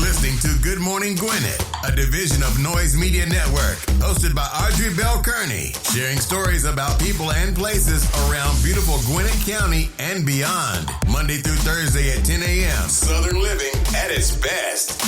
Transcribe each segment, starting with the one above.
listening to Good Morning Gwinnett, a division of Noise Media Network, hosted by Audrey Bell Kearney, sharing stories about people and places around beautiful Gwinnett County and beyond. Monday through Thursday at 10 a.m. Southern living at its best.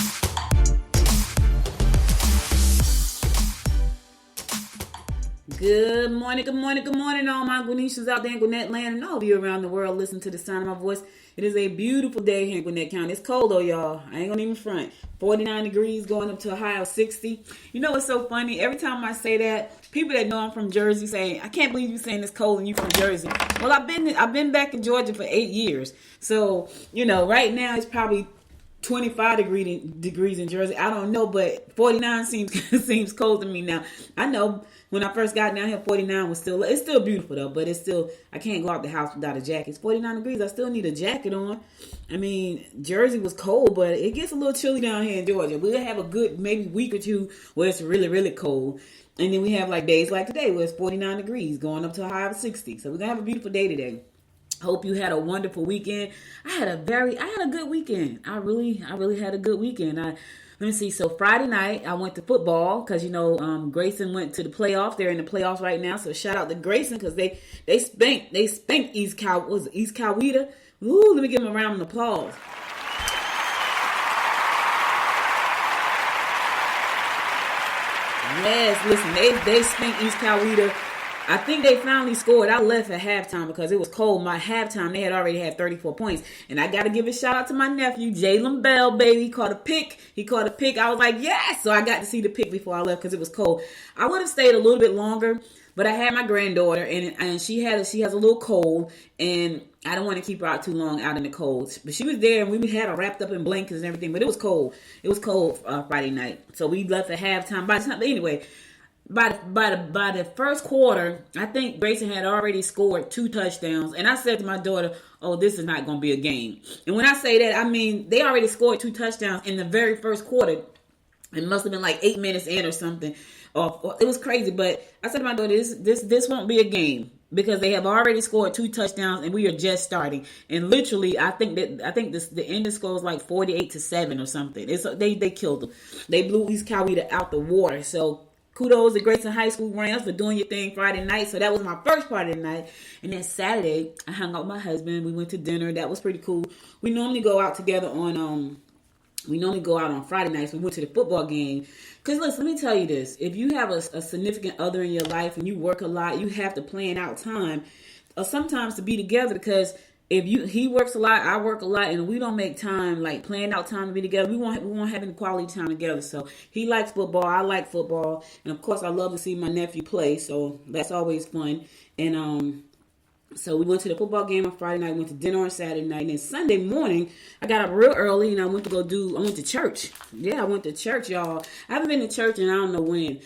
Good morning, all my Gwinnetians out there in Gwinnett land and all of you around the world listening to the sound of my voice. It is a beautiful day here in Gwinnett County. It's cold though, y'all. I ain't gonna even front. 49 degrees going up to a high of 60. You know what's so funny? Every time I say that, people that know I'm from Jersey say, I can't believe you saying it's cold and you from Jersey. Well, I've been back in Georgia for 8 years. So, you know, right now it's probably 25 degrees in Jersey. I don't know, but 49 seems cold to me now. I know when I first got down here, 49 was it's still beautiful though, but I can't go out the house without a jacket. It's 49 degrees. I still need a jacket on. I mean, Jersey was cold, but it gets a little chilly down here in Georgia. We'll have a good maybe week or two where it's really, really cold. And then we have like days like today where it's 49 degrees going up to a high of 60. So we're going to have a beautiful day today. Hope you had a wonderful weekend. I had a good weekend. I really had a good weekend. Let me see. So Friday night, I went to football because, Grayson went to the playoffs. They're in the playoffs right now. So shout out to Grayson because they spanked East Coweta. Ooh, let me give them a round of applause. Yes, listen, they spanked East Coweta. I think they finally scored. I left at halftime because it was cold. My halftime, they had already had 34 points. And I got to give a shout out to my nephew, Jalen Bell, baby. He caught a pick. I was like, yes! So I got to see the pick before I left because it was cold. I would have stayed a little bit longer, but I had my granddaughter, and she has a little cold, and I don't want to keep her out too long out in the cold. But she was there, and we had her wrapped up in blankets and everything, but it was cold. It was cold Friday night. So we left at halftime. By the first quarter, I think Grayson had already scored 2 touchdowns. And I said to my daughter, oh, this is not going to be a game. And when I say that, I mean, they already scored 2 touchdowns in the very first quarter. It must have been like 8 minutes in or something. It was crazy. But I said to my daughter, this won't be a game because they have already scored 2 touchdowns and we are just starting. And literally, I think the ending score was like 48-7 or something. They killed them. They blew East Coweta out the water. So kudos to Grayson High School Rams for doing your thing Friday night. So that was my first part of the night. And then Saturday, I hung out with my husband. We went to dinner. That was pretty cool. We normally go out together on Friday nights. We went to the football game. Because listen, let me tell you this. If you have a significant other in your life and you work a lot, you have to plan out time sometimes to be together because he works a lot, I work a lot, and we don't make time, like plan out time to be together. We won't have any quality time together. So he likes football, I like football, and of course I love to see my nephew play. So that's always fun. And so we went to the football game on Friday night, went to dinner on Saturday night, and then Sunday morning I got up real early and I went to church. Yeah, I went to church, y'all. I haven't been to church and I don't know when.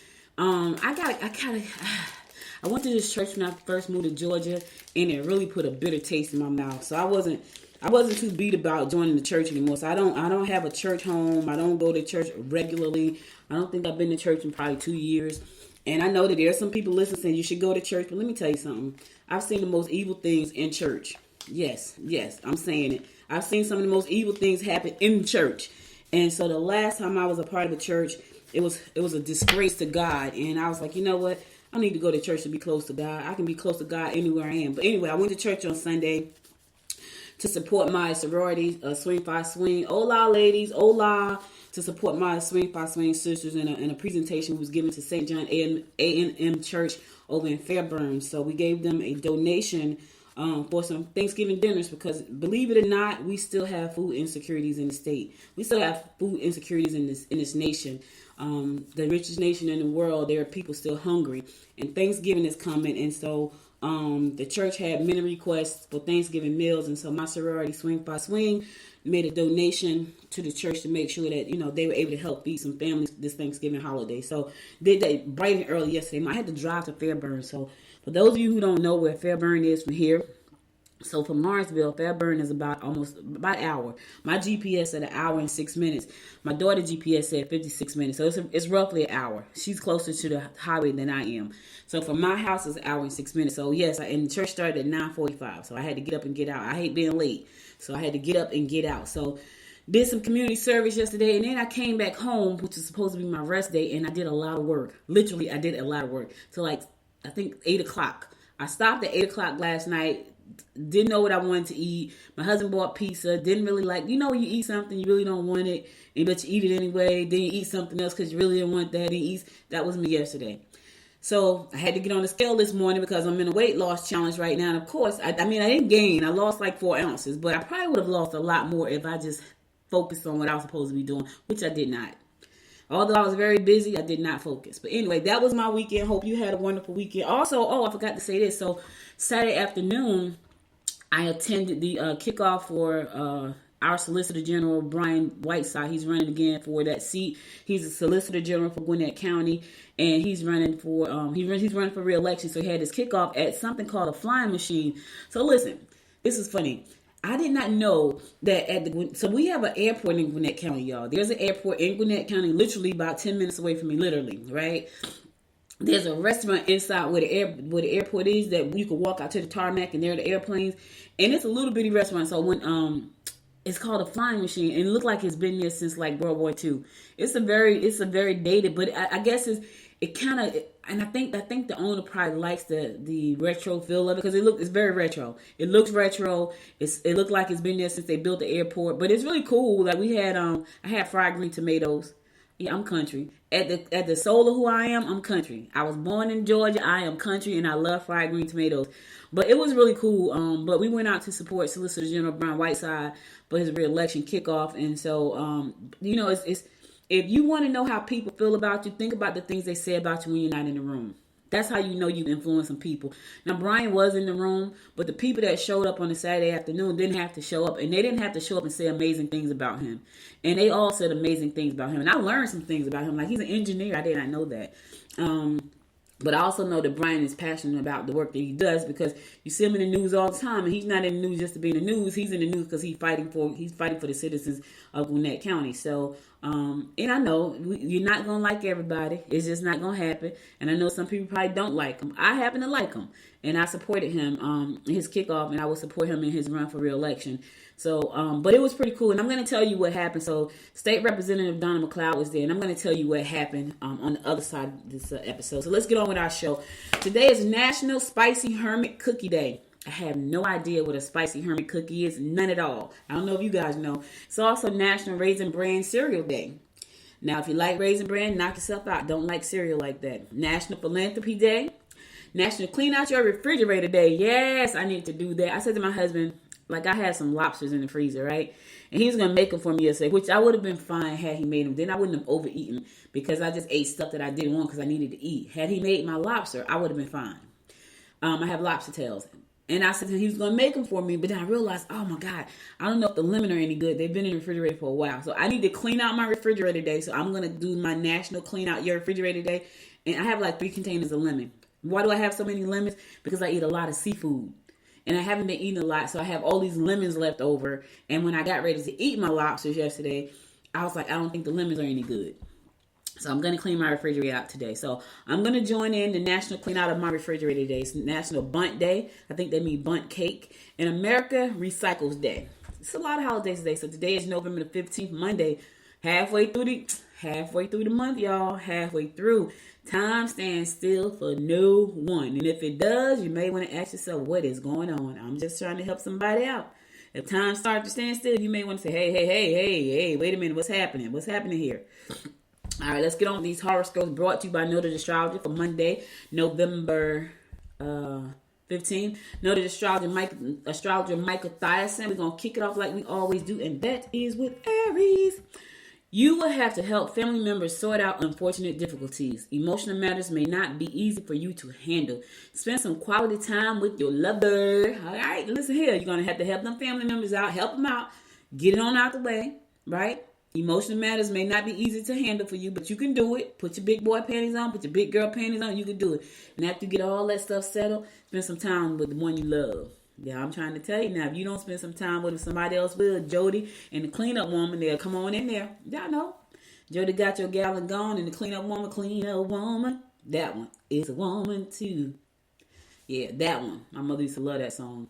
I went to this church when I first moved to Georgia, and it really put a bitter taste in my mouth. So I wasn't too beat about joining the church anymore. So I don't have a church home. I don't go to church regularly. I don't think I've been to church in probably 2 years. And I know that there are some people listening saying you should go to church, but let me tell you something. I've seen the most evil things in church. Yes, I'm saying it. I've seen some of the most evil things happen in church. And so the last time I was a part of a church, it was a disgrace to God. And I was like, you know what? I need to go to church to be close to God. I can be close to God anywhere I am. But anyway, I went to church on Sunday to support my sorority, Swing 5 Swing. Hola, ladies. Hola. To support my Swing 5 Swing sisters in a presentation was given to St. John A&M Church over in Fairburn. So we gave them a donation for some Thanksgiving dinners because, believe it or not, we still have food insecurities in the state. We still have food insecurities in this nation. The richest nation in the world, there are people still hungry, and Thanksgiving is coming, and so the church had many requests for Thanksgiving meals, and so my sorority Swing 5 Swing made a donation to the church to make sure that they were able to help feed some families this Thanksgiving holiday. So did that bright and early yesterday. I had to drive to Fairburn. So for those of you who don't know where Fairburn is from here, so from Lawrenceville, Fairburn is about an hour. My GPS said an hour and 6 minutes. My daughter GPS said 56 minutes. So it's roughly an hour. She's closer to the highway than I am. So from my house, it's an hour and 6 minutes. So yes, and the church started at 9:45. So I had to get up and get out. I hate being late. So I had to get up and get out. So Did some community service yesterday, and then I came back home, which is supposed to be my rest day, and I did a lot of work. Literally, I did a lot of work. So, like, I think 8 o'clock. I stopped at 8 o'clock last night. Didn't know what I wanted to eat. My husband bought pizza. Didn't really like, you eat something, you really don't want it, but you eat it anyway. Then you eat something else because you really didn't want that. That was me yesterday. So I had to get on the scale this morning because I'm in a weight loss challenge right now. And of course, I didn't gain. I lost like 4 ounces, but I probably would have lost a lot more if I just focused on what I was supposed to be doing, which I did not. Although I was very busy, I did not focus. But anyway, that was my weekend. Hope you had a wonderful weekend. Also, I forgot to say this. So Saturday afternoon, I attended the kickoff for our Solicitor General, Brian Whiteside. He's running again for that seat. He's a Solicitor General for Gwinnett County, and he's running for he's running for re-election. So he had his kickoff at something called a flying machine. So listen, this is funny. I did not know that so we have an airport in Gwinnett County, y'all. There's an airport in Gwinnett County, literally about 10 minutes away from me, literally, right? There's a restaurant inside where the airport is that you can walk out to the tarmac and there are the airplanes. And it's a little bitty restaurant. So when it's called a flying machine, and it looked like it's been there since like World War II. It's a very dated, but I guess it kind of, and I think the owner probably likes the retro feel of it because it's very retro. It looks retro. It looked like it's been there since they built the airport, but it's really cool. Like we had I had fried green tomatoes. Yeah, I'm country. At the soul of who I am, I'm country. I was born in Georgia. I am country, and I love fried green tomatoes. But it was really cool. But we went out to support Solicitor General Brian Whiteside for his re-election kickoff. And so, it's if you want to know how people feel about you, think about the things they say about you when you're not in the room. That's how you know you influence some people. Now, Brian was in the room, but the people that showed up on the Saturday afternoon didn't have to show up. And they didn't have to show up and say amazing things about him. And they all said amazing things about him. And I learned some things about him. Like, he's an engineer. I did not know that. But I also know that Brian is passionate about the work that he does because you see him in the news all the time, and he's not in the news just to be in the news. He's in the news because he's fighting for the citizens of Gwinnett County. So, and I know you're not gonna like everybody. It's just not gonna happen. And I know some people probably don't like him. I happen to like him, and I supported him in his kickoff, and I will support him in his run for re-election. So, but it was pretty cool, and I'm going to tell you what happened. So, State Representative Donna McLeod was there, and I'm going to tell you what happened on the other side of this episode. So, let's get on with our show. Today is National Spicy Hermit Cookie Day. I have no idea what a spicy hermit cookie is, none at all. I don't know if you guys know. It's also National Raisin Bran Cereal Day. Now, if you like Raisin Bran, knock yourself out. Don't like cereal like that. National Philanthropy Day. National Clean Out Your Refrigerator Day. Yes, I need to do that. I said to my husband, like, I had some lobsters in the freezer, right? And he was going to make them for me yesterday, which I would have been fine had he made them. Then I wouldn't have overeaten because I just ate stuff that I didn't want because I needed to eat. Had he made my lobster, I would have been fine. I have lobster tails. And I said he was going to make them for me, but then I realized, oh my God, I don't know if the lemon are any good. They've been in the refrigerator for a while. So I need to clean out my refrigerator day. So I'm going to do my National Clean Out Your Refrigerator Day. And I have like 3 containers of lemon. Why do I have so many lemons? Because I eat a lot of seafood. And I haven't been eating a lot, so I have all these lemons left over. And when I got ready to eat my lobsters yesterday, I was like, I don't think the lemons are any good. So I'm going to clean my refrigerator out today. So I'm going to join in the National Clean Out of My Refrigerator Day. It's National Bunt Day. I think they mean bunt cake. And America Recycles Day. It's a lot of holidays today. So today is November the 15th, Monday. Halfway through the month, y'all. Halfway through. Time stands still for no one. And if it does, you may want to ask yourself, what is going on? I'm just trying to help somebody out. If time starts to stand still, you may want to say, hey, wait a minute. What's happening? What's happening here? All right, let's get on with these horoscopes brought to you by Noted Astrologer for Monday, November 15th. Noted Astrologer Michael Thiessen. We're going to kick it off like we always do, and that is with Aries. You will have to help family members sort out unfortunate difficulties. Emotional matters may not be easy for you to handle. Spend some quality time with your lover. All right, listen here. You're going to have to help them family members out. Help them out. Get it on out the way, right? Emotional matters may not be easy to handle for you, but you can do it. Put your big boy panties on. Put your big girl panties on. You can do it. And after you get all that stuff settled, spend some time with the one you love. Yeah, I'm trying to tell you now, if you don't spend some time with him, somebody else will. Jody and the cleanup woman, they'll come on in there. Y'all know. Jody got your gallon gone and the cleanup woman. That one is a woman too. Yeah, that one. My mother used to love that song.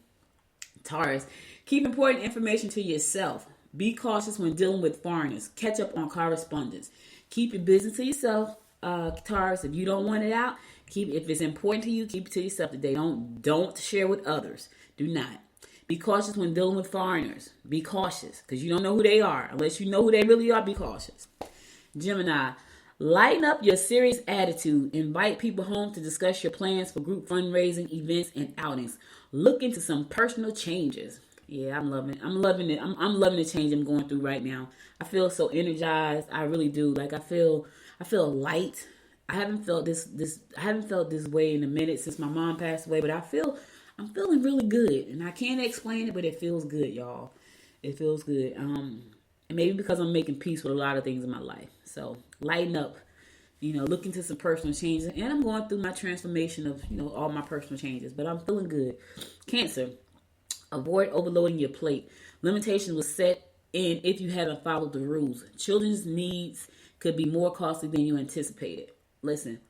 Taurus, keep important information to yourself. Be cautious when dealing with foreigners. Catch up on correspondence. Keep your business to yourself, Taurus. If you don't want it out, if it's important to you, keep it to yourself today. Don't share with others. Do not. Be cautious when dealing with foreigners. Be cautious because you don't know who they are. Unless you know who they really are, be cautious. Gemini, lighten up your serious attitude. Invite people home to discuss your plans for group fundraising, events, and outings. Look into some personal changes. Yeah, I'm loving it. I'm loving the change I'm going through right now. I feel so energized. I really do. Like I feel light. I haven't felt this way in a minute since my mom passed away, but I'm feeling really good. And I can't explain it, but it feels good, y'all. It feels good. And maybe because I'm making peace with a lot of things in my life. So lighten up, look into some personal changes. And I'm going through my transformation of, all my personal changes, but I'm feeling good. Cancer, avoid overloading your plate. Limitations will set in if you haven't followed the rules. Children's needs could be more costly than you anticipated. Listen,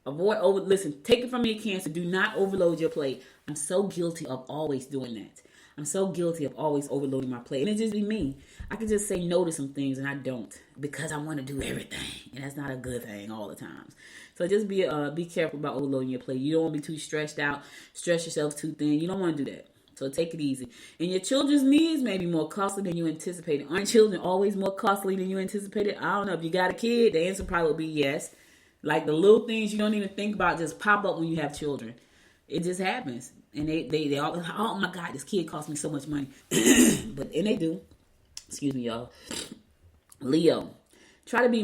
take it from me, Cancer. Do not overload your plate. I'm so guilty of always doing that. I'm so guilty of always overloading my plate. And it just be me. I can just say no to some things and I don't because I want to do everything. And that's not a good thing all the time. So just be careful about overloading your plate. You don't want to be too stressed out, stress yourself too thin. You don't want to do that. So take it easy. And your children's needs may be more costly than you anticipated. Aren't children always more costly than you anticipated? I don't know. If you got a kid, the answer probably will be yes. Like the little things you don't even think about just pop up when you have children. It just happens. And they all, oh my God, this kid cost me so much money. And they do. Excuse me, y'all. Leo, try to be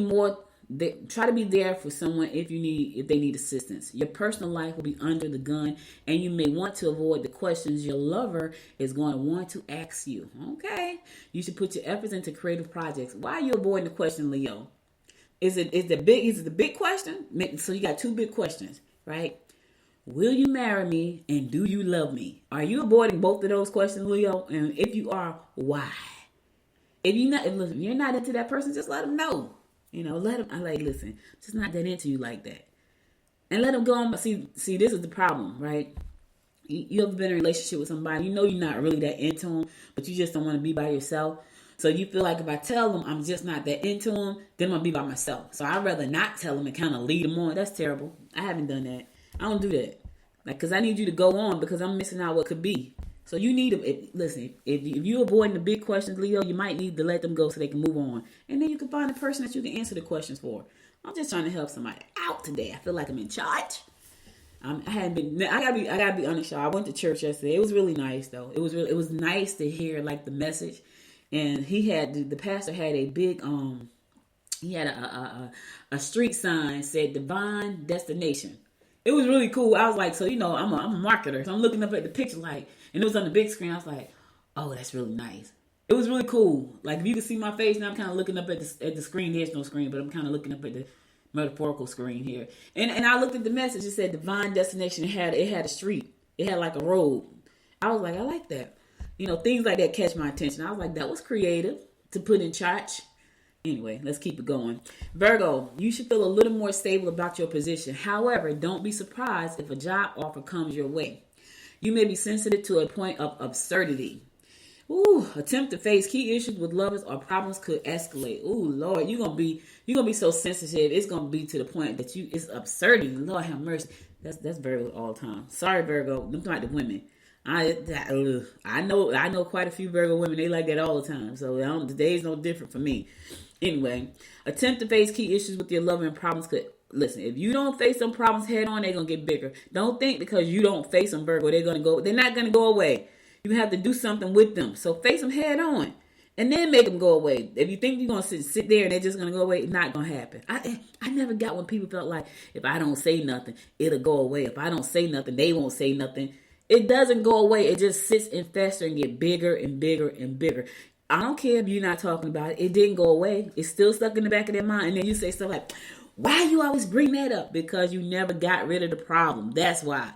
there for someone if they need assistance. Your personal life will be under the gun, and you may want to avoid the questions your lover is going to want to ask you. Okay, you should put your efforts into creative projects. Why are you avoiding the question, Leo? Is it the big question? So you got two big questions, right? Will you marry me and do you love me? Are you avoiding both of those questions, Leo? And if you are, why? If you're not into that person, just let them know. Let them. Listen, just not that into you like that, and let them go on. See, this is the problem, right? You ever been in a relationship with somebody? You're not really that into them, but you just don't want to be by yourself. So you feel like if I tell them I'm just not that into them, then I'm gonna be by myself. So I'd rather not tell them and kind of lead them on. That's terrible. I haven't done that. I don't do that. Because I need you to go on because I'm missing out what could be. So you need them. If you're avoiding the big questions, Leo, you might need to let them go so they can move on. And then you can find a person that you can answer the questions for. I'm just trying to help somebody out today. I feel like I'm in charge. I gotta be honest, y'all. I went to church yesterday. It was really nice though. It was nice to hear like the message. And the pastor had a big he had a street sign said Divine Destination. It was really cool. I was like, so I'm a marketer, so I'm looking up at the picture and it was on the big screen. I was like, oh, that's really nice. It was really cool. Like if you can see my face now, I'm kind of looking up at the screen. There's no screen, but I'm kind of looking up at the metaphorical screen here. And I looked at the message. It said Divine Destination. It had a street. It had like a road. I was like, I like that. Things like that catch my attention. I was like, that was creative to put in church. Anyway, let's keep it going. Virgo, you should feel a little more stable about your position. However, don't be surprised if a job offer comes your way. You may be sensitive to a point of absurdity. Attempt to face key issues with lovers or problems could escalate. Lord, you're gonna be so sensitive. It's gonna be to the point that it's absurdity. Lord have mercy. That's Virgo all the time. Sorry, Virgo. I'm talking about the women. I know quite a few Virgo women. They like that all the time. So today's no different for me. Anyway, attempt to face key issues with your lover and problems could. Listen, if you don't face some problems head on, they're gonna get bigger. Don't think because you don't face them, Virgo, they're not gonna go away. You have to do something with them. So face them head on. And then make them go away. If you think you're going to sit there and they're just going to go away, it's not going to happen. I never got when people felt like, if I don't say nothing, it'll go away. If I don't say nothing, they won't say nothing. It doesn't go away. It just sits and festers and get bigger and bigger and bigger. I don't care if you're not talking about it. It didn't go away. It's still stuck in the back of their mind. And then you say stuff like, why you always bring that up? Because you never got rid of the problem. That's why.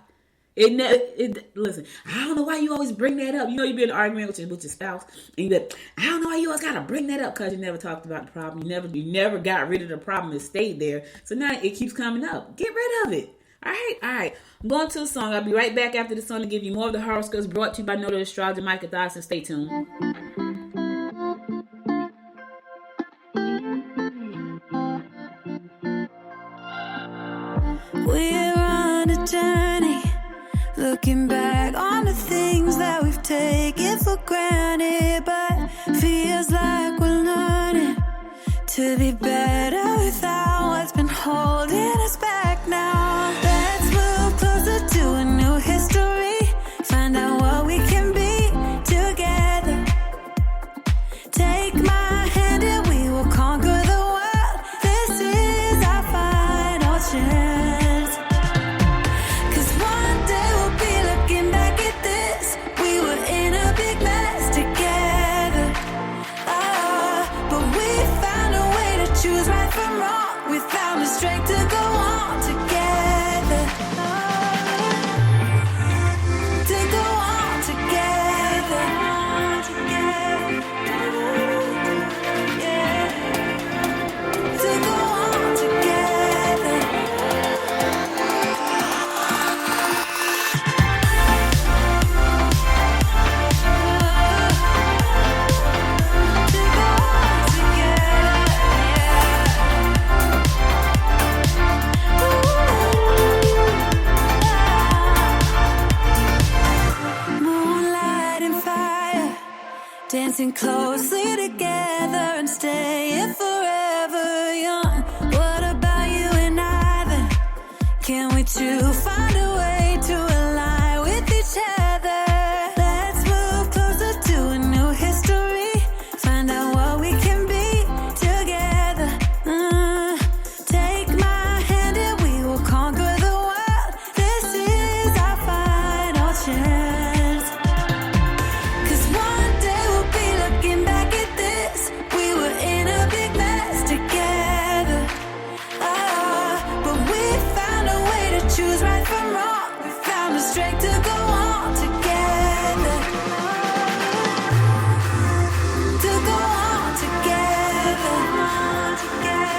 Listen, I don't know why you always bring that up. You be in an argument with your spouse, and you be, I don't know why you always gotta bring that up because you never talked about the problem. You never got rid of the problem. It stayed there. So now it keeps coming up. Get rid of it. All right. I'm going to a song. I'll be right back after the song to give you more of the horoscopes brought to you by Noted Astrologer Micah Dawson. Stay tuned. journey, looking back on the things that we've taken for granted, but feels like we're learning to be better without what's been holding us back now. Let's move closer to a new history, find out what we can be together. Take my hand and we will conquer the world. This is our final chance. 'Cause one day we'll be looking back at this. We were in a big mess together. But we found a way to choose right from wrong. We found the strength to go on together. To go on together. Yeah. To go on together. To go on together. Moonlight and fire, dancing closely together and staying forever young. What about you and I then? Can we two find a way to align with each other? Let's move closer to a new history, find out what we can be together. Take my hand and we will conquer the world. This is our final chance. 'Cause one day we'll be looking back at this. We were in a big mess together. But we found a way to choose right from wrong. We found the strength to go on together. To go on together. Yeah.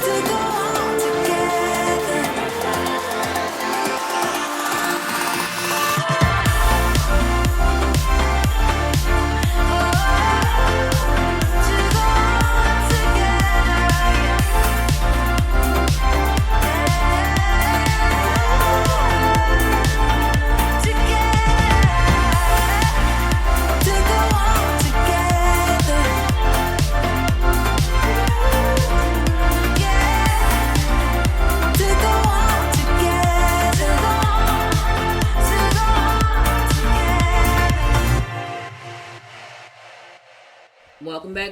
To go on together. To go on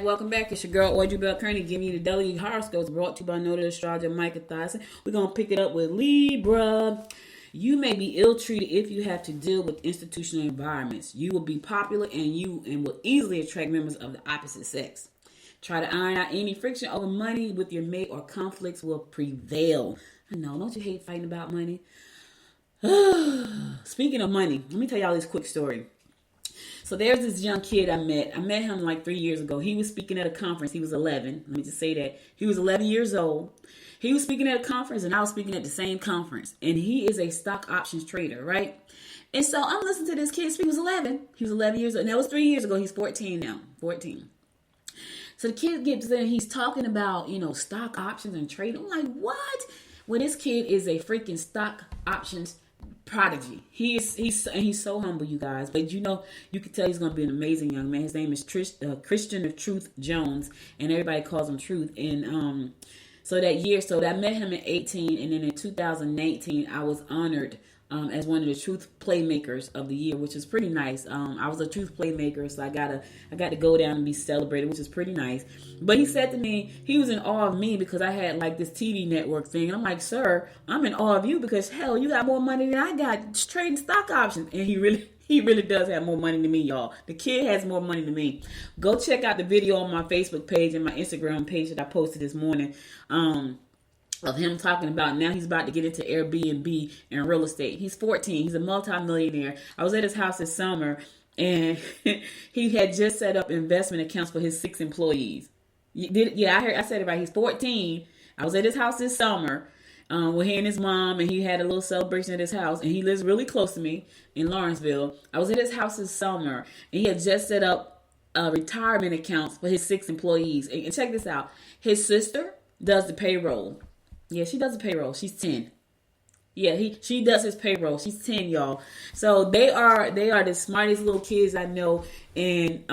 Welcome back. It's your girl, Audrey Bell Kearney, giving you the daily horoscopes brought to you by noted astrologer Micah Thyssen. We're going to pick it up with Libra. You may be ill-treated if you have to deal with institutional environments. You will be popular and will easily attract members of the opposite sex. Try to iron out any friction over money with your mate or conflicts will prevail. I know, don't you hate fighting about money? Speaking of money, let me tell y'all this quick story. So there's this young kid I met. I met him like 3 years ago. He was speaking at a conference. He was 11. Let me just say that. He was 11 years old. He was speaking at a conference and I was speaking at the same conference. And he is a stock options trader, right? And so I'm listening to this kid speak. He was 11. He was 11 years old. And that was 3 years ago. He's 14 now. 14. So the kid gets there and he's talking about, stock options and trading. I'm like, what? Well, this kid is a freaking stock options prodigy. He's so humble, you guys. But you can tell he's going to be an amazing young man. His name is Christian of Truth Jones, and everybody calls him Truth. And so I met him at 18, and then in 2019, I was honored as one of the Truth Playmakers of the year, which is pretty nice. I was a Truth Playmaker, so I got to go down and be celebrated, which is pretty nice. But he said to me, he was in awe of me because I had like this TV network thing, and I'm like, sir, I'm in awe of you because hell, you got more money than I got trading stock options. And he really does have more money than me, y'all. The kid has more money than me. Go check out the video on my Facebook page and my Instagram page that I posted this morning. Of him talking about now he's about to get into Airbnb and real estate. He's 14. He's a multimillionaire. I was at his house this summer and he had just set up investment accounts for his 6 employees. I said it right. He's 14. I was at his house this summer with he and his mom, and he had a little celebration at his house, and he lives really close to me in Lawrenceville. I was at his house this summer and he had just set up retirement accounts for his 6 employees. And check this out. His sister, does the payroll. Yeah, she does the payroll. She's 10. Yeah, she does his payroll. She's 10, y'all. So they are the smartest little kids I know. And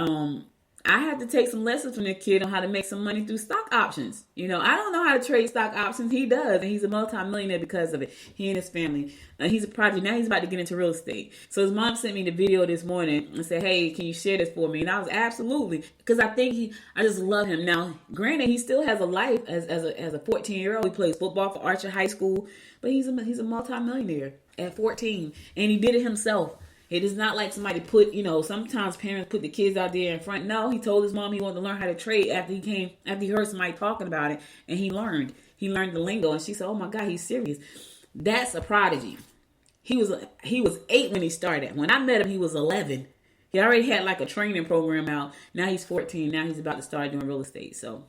I have to take some lessons from this kid on how to make some money through stock options. I don't know how to trade stock options. He does, and he's a multi-millionaire because of it. He and his family. He's a project. Now he's about to get into real estate. So his mom sent me the video this morning and said, "Hey, can you share this for me?" And I was absolutely, because I just love him. Now, granted, he still has a life as a 14-year-old. He plays football for Archer High School, but he's a multi-millionaire at 14, and he did it himself. It is not like somebody put, sometimes parents put the kids out there in front. No, he told his mom he wanted to learn how to trade after he heard somebody talking about it, and he learned the lingo. And she said, "Oh my God, he's serious." That's a prodigy. He was 8 when he started. When I met him, he was 11. He already had like a training program out. Now he's 14. Now he's about to start doing real estate. So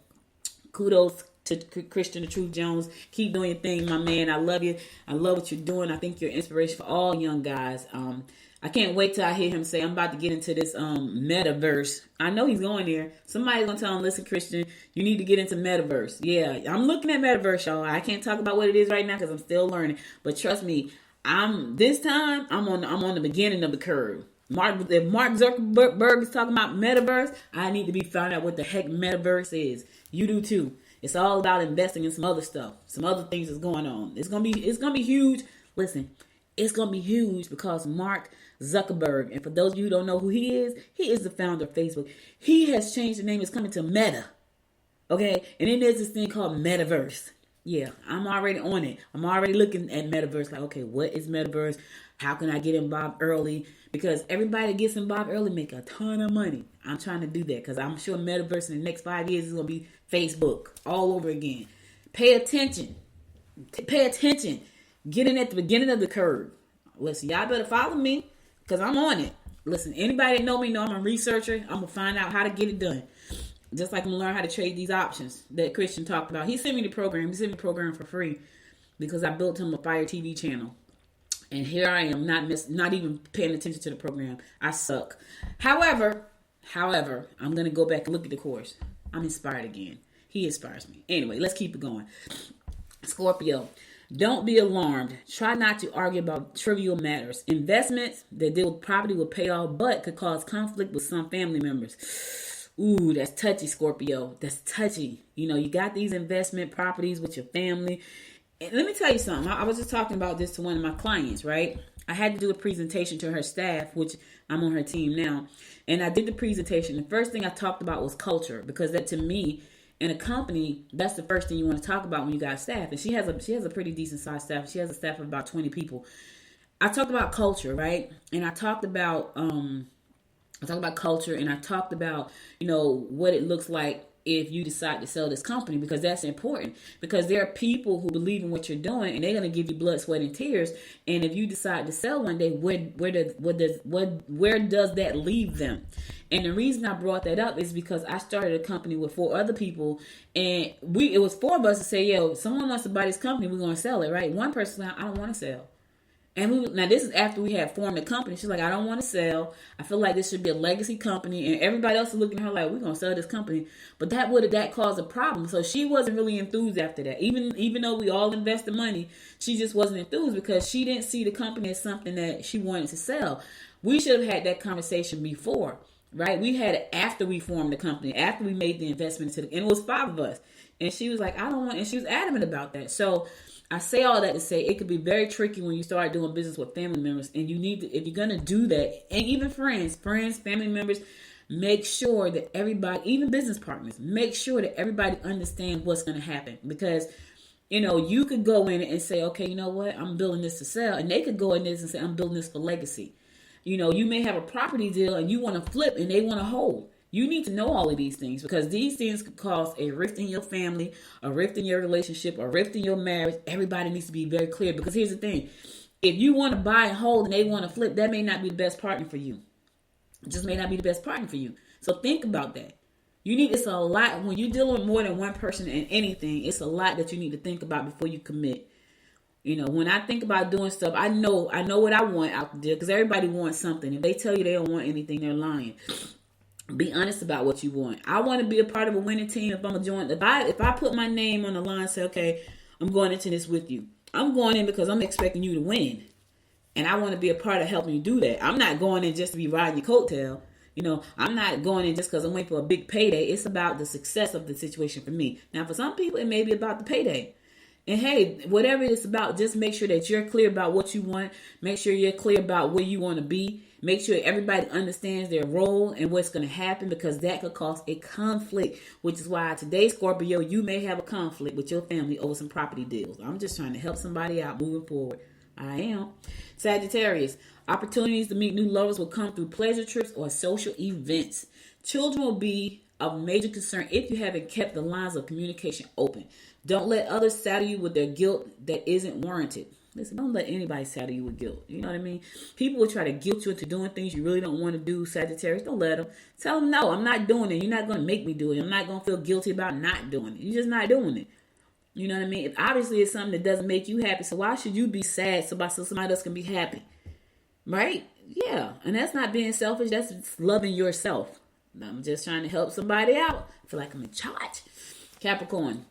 kudos to Christian the Truth Jones. Keep doing your thing, my man. I love you. I love what you're doing. I think you're an inspiration for all young guys. I can't wait till I hear him say, "I'm about to get into this metaverse." I know he's going there. Somebody's going to tell him, "Listen, Christian, you need to get into metaverse." Yeah, I'm looking at metaverse, y'all. I can't talk about what it is right now because I'm still learning. But trust me, I'm on the beginning of the curve. If Mark Zuckerberg is talking about metaverse, I need to be finding out what the heck metaverse is. You do too. It's all about investing in some other stuff. Some other things is going on. It's gonna be huge. Listen, it's gonna be huge because Mark Zuckerberg, and for those of you who don't know who he is the founder of Facebook. He has changed the name. It's coming to Meta. Okay? And then there's this thing called Metaverse. Yeah, I'm already on it. I'm already looking at Metaverse. Like, okay, what is Metaverse? How can I get involved early? Because everybody that gets involved early make a ton of money. I'm trying to do that because I'm sure Metaverse in the next 5 years is going to be Facebook all over again. Pay attention. Pay attention. Get in at the beginning of the curve. Listen, y'all better follow me because I'm on it. Listen, anybody that know me know I'm a researcher. I'm going to find out how to get it done. Just like I'm going to learn how to trade these options that Christian talked about. He sent me the program. He sent me the program for free because I built him a Fire TV channel. And here I am, not even paying attention to the program. I suck. However, I'm going to go back and look at the course. I'm inspired again. He inspires me. Anyway, let's keep it going. Scorpio, don't be alarmed. Try not to argue about trivial matters. Investments that deal with property will pay off, but could cause conflict with some family members. Ooh, that's touchy, Scorpio. That's touchy. You got these investment properties with your family. And let me tell you something. I was just talking about this to one of my clients, right? I had to do a presentation to her staff, which I'm on her team now. And I did the presentation. The first thing I talked about was culture, because that, to me, in a company, that's the first thing you want to talk about when you got staff. And she has a pretty decent sized staff. She has a staff of about 20 people. I talked about culture, right? And I talked about culture, and I talked about, what it looks like if you decide to sell this company, because that's important, because there are people who believe in what you're doing and they're going to give you blood, sweat, and tears. And if you decide to sell one day, where does that leave them? And the reason I brought that up is because I started a company with 4 other people, and it was 4 of us to say, "Yo, someone wants to buy this company, we're going to sell it," right? One person said, "I don't want to sell." And now this is after we had formed the company. She's like, "I don't want to sell. I feel like this should be a legacy company." And everybody else is looking at her like, "We're going to sell this company." But that caused a problem. So she wasn't really enthused after that. Even though we all invested money, she just wasn't enthused because she didn't see the company as something that she wanted to sell. We should have had that conversation before, right? We had it after we formed the company, after we made the investment and it was 5 of us. And she was like, "I don't want," and she was adamant about that. So I say all that to say it could be very tricky when you start doing business with family members, and you need to, if you're going to do that, and even friends, family members, make sure that everybody, even business partners, make sure that everybody understands what's going to happen. Because, you could go in and say, "Okay, you know what, I'm building this to sell," and they could go in this and say, "I'm building this for legacy." You may have a property deal and you want to flip and they want to hold. You need to know all of these things, because these things could cause a rift in your family, a rift in your relationship, a rift in your marriage. Everybody needs to be very clear, because here's the thing. If you want to buy and hold and they want to flip, that may not be the best partner for you. It just may not be the best partner for you. So think about that. It's a lot. When you're dealing with more than one person in anything, it's a lot that you need to think about before you commit. When I think about doing stuff, I know what I want out there, because everybody wants something. If they tell you they don't want anything, they're lying. Be honest about what you want. I want to be a part of a winning team. If I'm gonna join, if I put my name on the line and say, okay, I'm going into this with you. I'm going in because I'm expecting you to win. And I want to be a part of helping you do that. I'm not going in just to be riding your coattail. I'm not going in just because I'm waiting for a big payday. It's about the success of the situation for me. Now, for some people, it may be about the payday. And hey, whatever it's about, just make sure that you're clear about what you want. Make sure you're clear about where you want to be. Make sure everybody understands their role and what's going to happen, because that could cause a conflict, which is why today, Scorpio, you may have a conflict with your family over some property deals. I'm just trying to help somebody out moving forward. I am. Sagittarius, opportunities to meet new lovers will come through pleasure trips or social events. Children will be of major concern if you haven't kept the lines of communication open. Don't let others saddle you with their guilt that isn't warranted. Listen, don't let anybody saddle you with guilt. You know what I mean? People will try to guilt you into doing things you really don't want to do, Sagittarius. Don't let them. Tell them, no, I'm not doing it. You're not going to make me do it. I'm not going to feel guilty about not doing it. You're just not doing it. You know what I mean? Obviously, it's something that doesn't make you happy. So why should you be sad so somebody else can be happy? Right? Yeah. And that's not being selfish. That's loving yourself. I'm just trying to help somebody out. I feel like I'm in charge. Capricorn.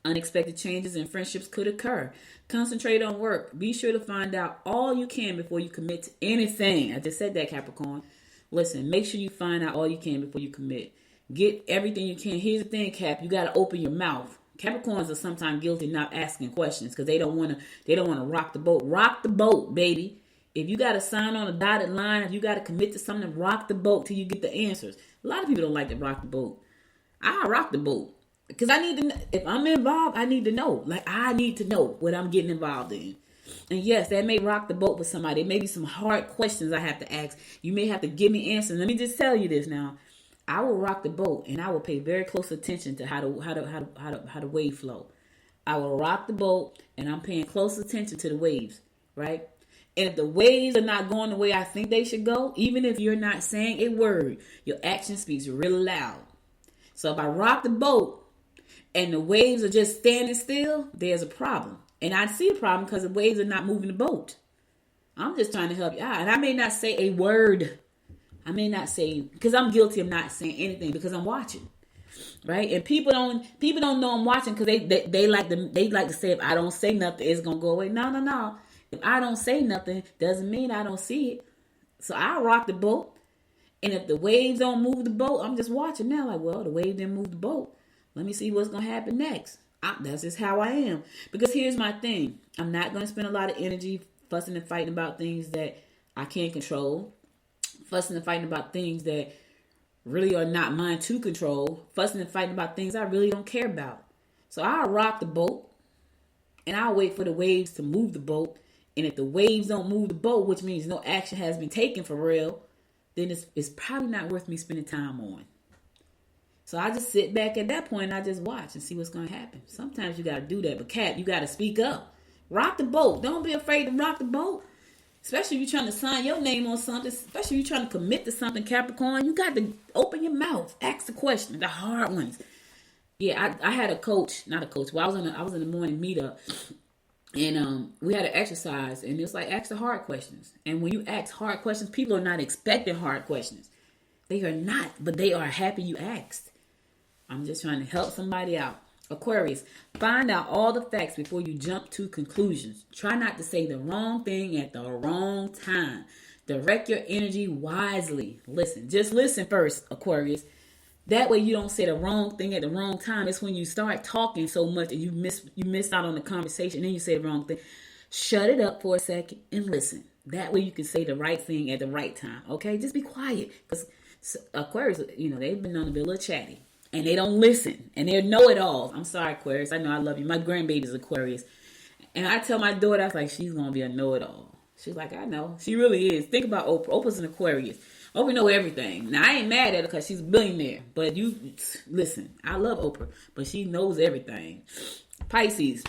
Unexpected changes in friendships could occur. Concentrate on work. Be sure to find out all you can before you commit to anything. I just said that, Capricorn. Listen, make sure you find out all you can before you commit. Get everything you can. Here's the thing, Cap. You got to open your mouth. Capricorns are sometimes guilty not asking questions because they don't want to rock the boat. Rock the boat, baby. If you got to sign on a dotted line, if you got to commit to something, rock the boat till you get the answers. A lot of people don't like to rock the boat. I rock the boat. Because I need to know, if I'm involved, I need to know. Like, I need to know what I'm getting involved in. And yes, that may rock the boat with somebody. It may be some hard questions I have to ask. You may have to give me answers. Let me just tell you this now. I will rock the boat, and I will pay very close attention to how the wave flow. I will rock the boat, and I'm paying close attention to the waves, right? And if the waves are not going the way I think they should go, even if you're not saying a word, your action speaks really loud. So if I rock the boat, and the waves are just standing still, there's a problem. And I see a problem because the waves are not moving the boat. I'm just trying to help you out. And I may not say a word. I may not say, because I'm guilty of not saying anything because I'm watching. Right? And people don't know I'm watching because they like to say, if I don't say nothing, it's going to go away. No. If I don't say nothing, doesn't mean I don't see it. So I rock the boat. And if the waves don't move the boat, I'm just watching now. Like, well, the wave didn't move the boat. Let me see what's going to happen next. That's just how I am. Because here's my thing. I'm not going to spend a lot of energy fussing and fighting about things that I can't control. Fussing and fighting about things that really are not mine to control. Fussing and fighting about things I really don't care about. So I'll rock the boat. And I'll wait for the waves to move the boat. And if the waves don't move the boat, which means no action has been taken for real, then it's probably not worth me spending time on. So I just sit back at that point and I just watch and see what's going to happen. Sometimes you got to do that. But Kat, you got to speak up. Rock the boat. Don't be afraid to rock the boat. Especially if you're trying to sign your name on something. Especially if you're trying to commit to something, Capricorn. You got to open your mouth. Ask the question. The hard ones. Yeah, I had a coach. Not a coach. Well, I was in the morning meetup. And we had an exercise. And it was like, ask the hard questions. And when you ask hard questions, people are not expecting hard questions. They are not. But they are happy you asked. I'm just trying to help somebody out. Aquarius, find out all the facts before you jump to conclusions. Try not to say the wrong thing at the wrong time. Direct your energy wisely. Just listen first, Aquarius. That way you don't say the wrong thing at the wrong time. It's when you start talking so much and you miss out on the conversation and then you say the wrong thing. Shut it up for a second and listen. That way you can say the right thing at the right time. Okay? Just be quiet. Because Aquarius, they've been known to be a little chatty. And they don't listen. And they're know-it-alls. I'm sorry, Aquarius. I know I love you. My grandbaby's Aquarius. And I tell my daughter, I was like, she's going to be a know-it-all. She's like, I know. She really is. Think about Oprah. Oprah's an Aquarius. Oprah know everything. Now, I ain't mad at her because she's a billionaire. But listen, I love Oprah. But she knows everything. Pisces.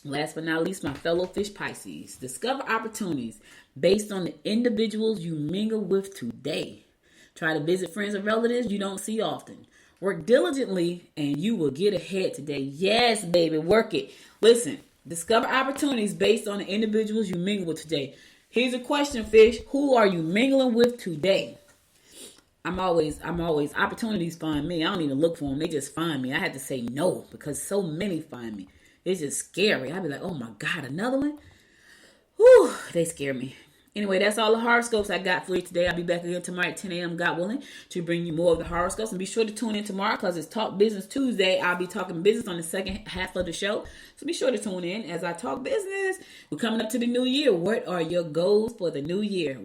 Last but not least, my fellow fish Pisces. Discover opportunities based on the individuals you mingle with today. Try to visit friends and relatives you don't see often. Work diligently and you will get ahead today. Yes, baby, work it. Listen, discover opportunities based on the individuals you mingle with today. Here's a question, fish. Who are you mingling with today? opportunities find me. I don't even look for them. They just find me. I had to say no because so many find me. It's just scary. I'd be like, oh my God, another one? Whew, they scare me. Anyway, that's all the horoscopes I got for you today. I'll be back again tomorrow at 10 a.m. God willing to bring you more of the horoscopes. And be sure to tune in tomorrow because it's Talk Business Tuesday. I'll be talking business on the second half of the show. So be sure to tune in as I talk business. We're coming up to the new year. What are your goals for the new year?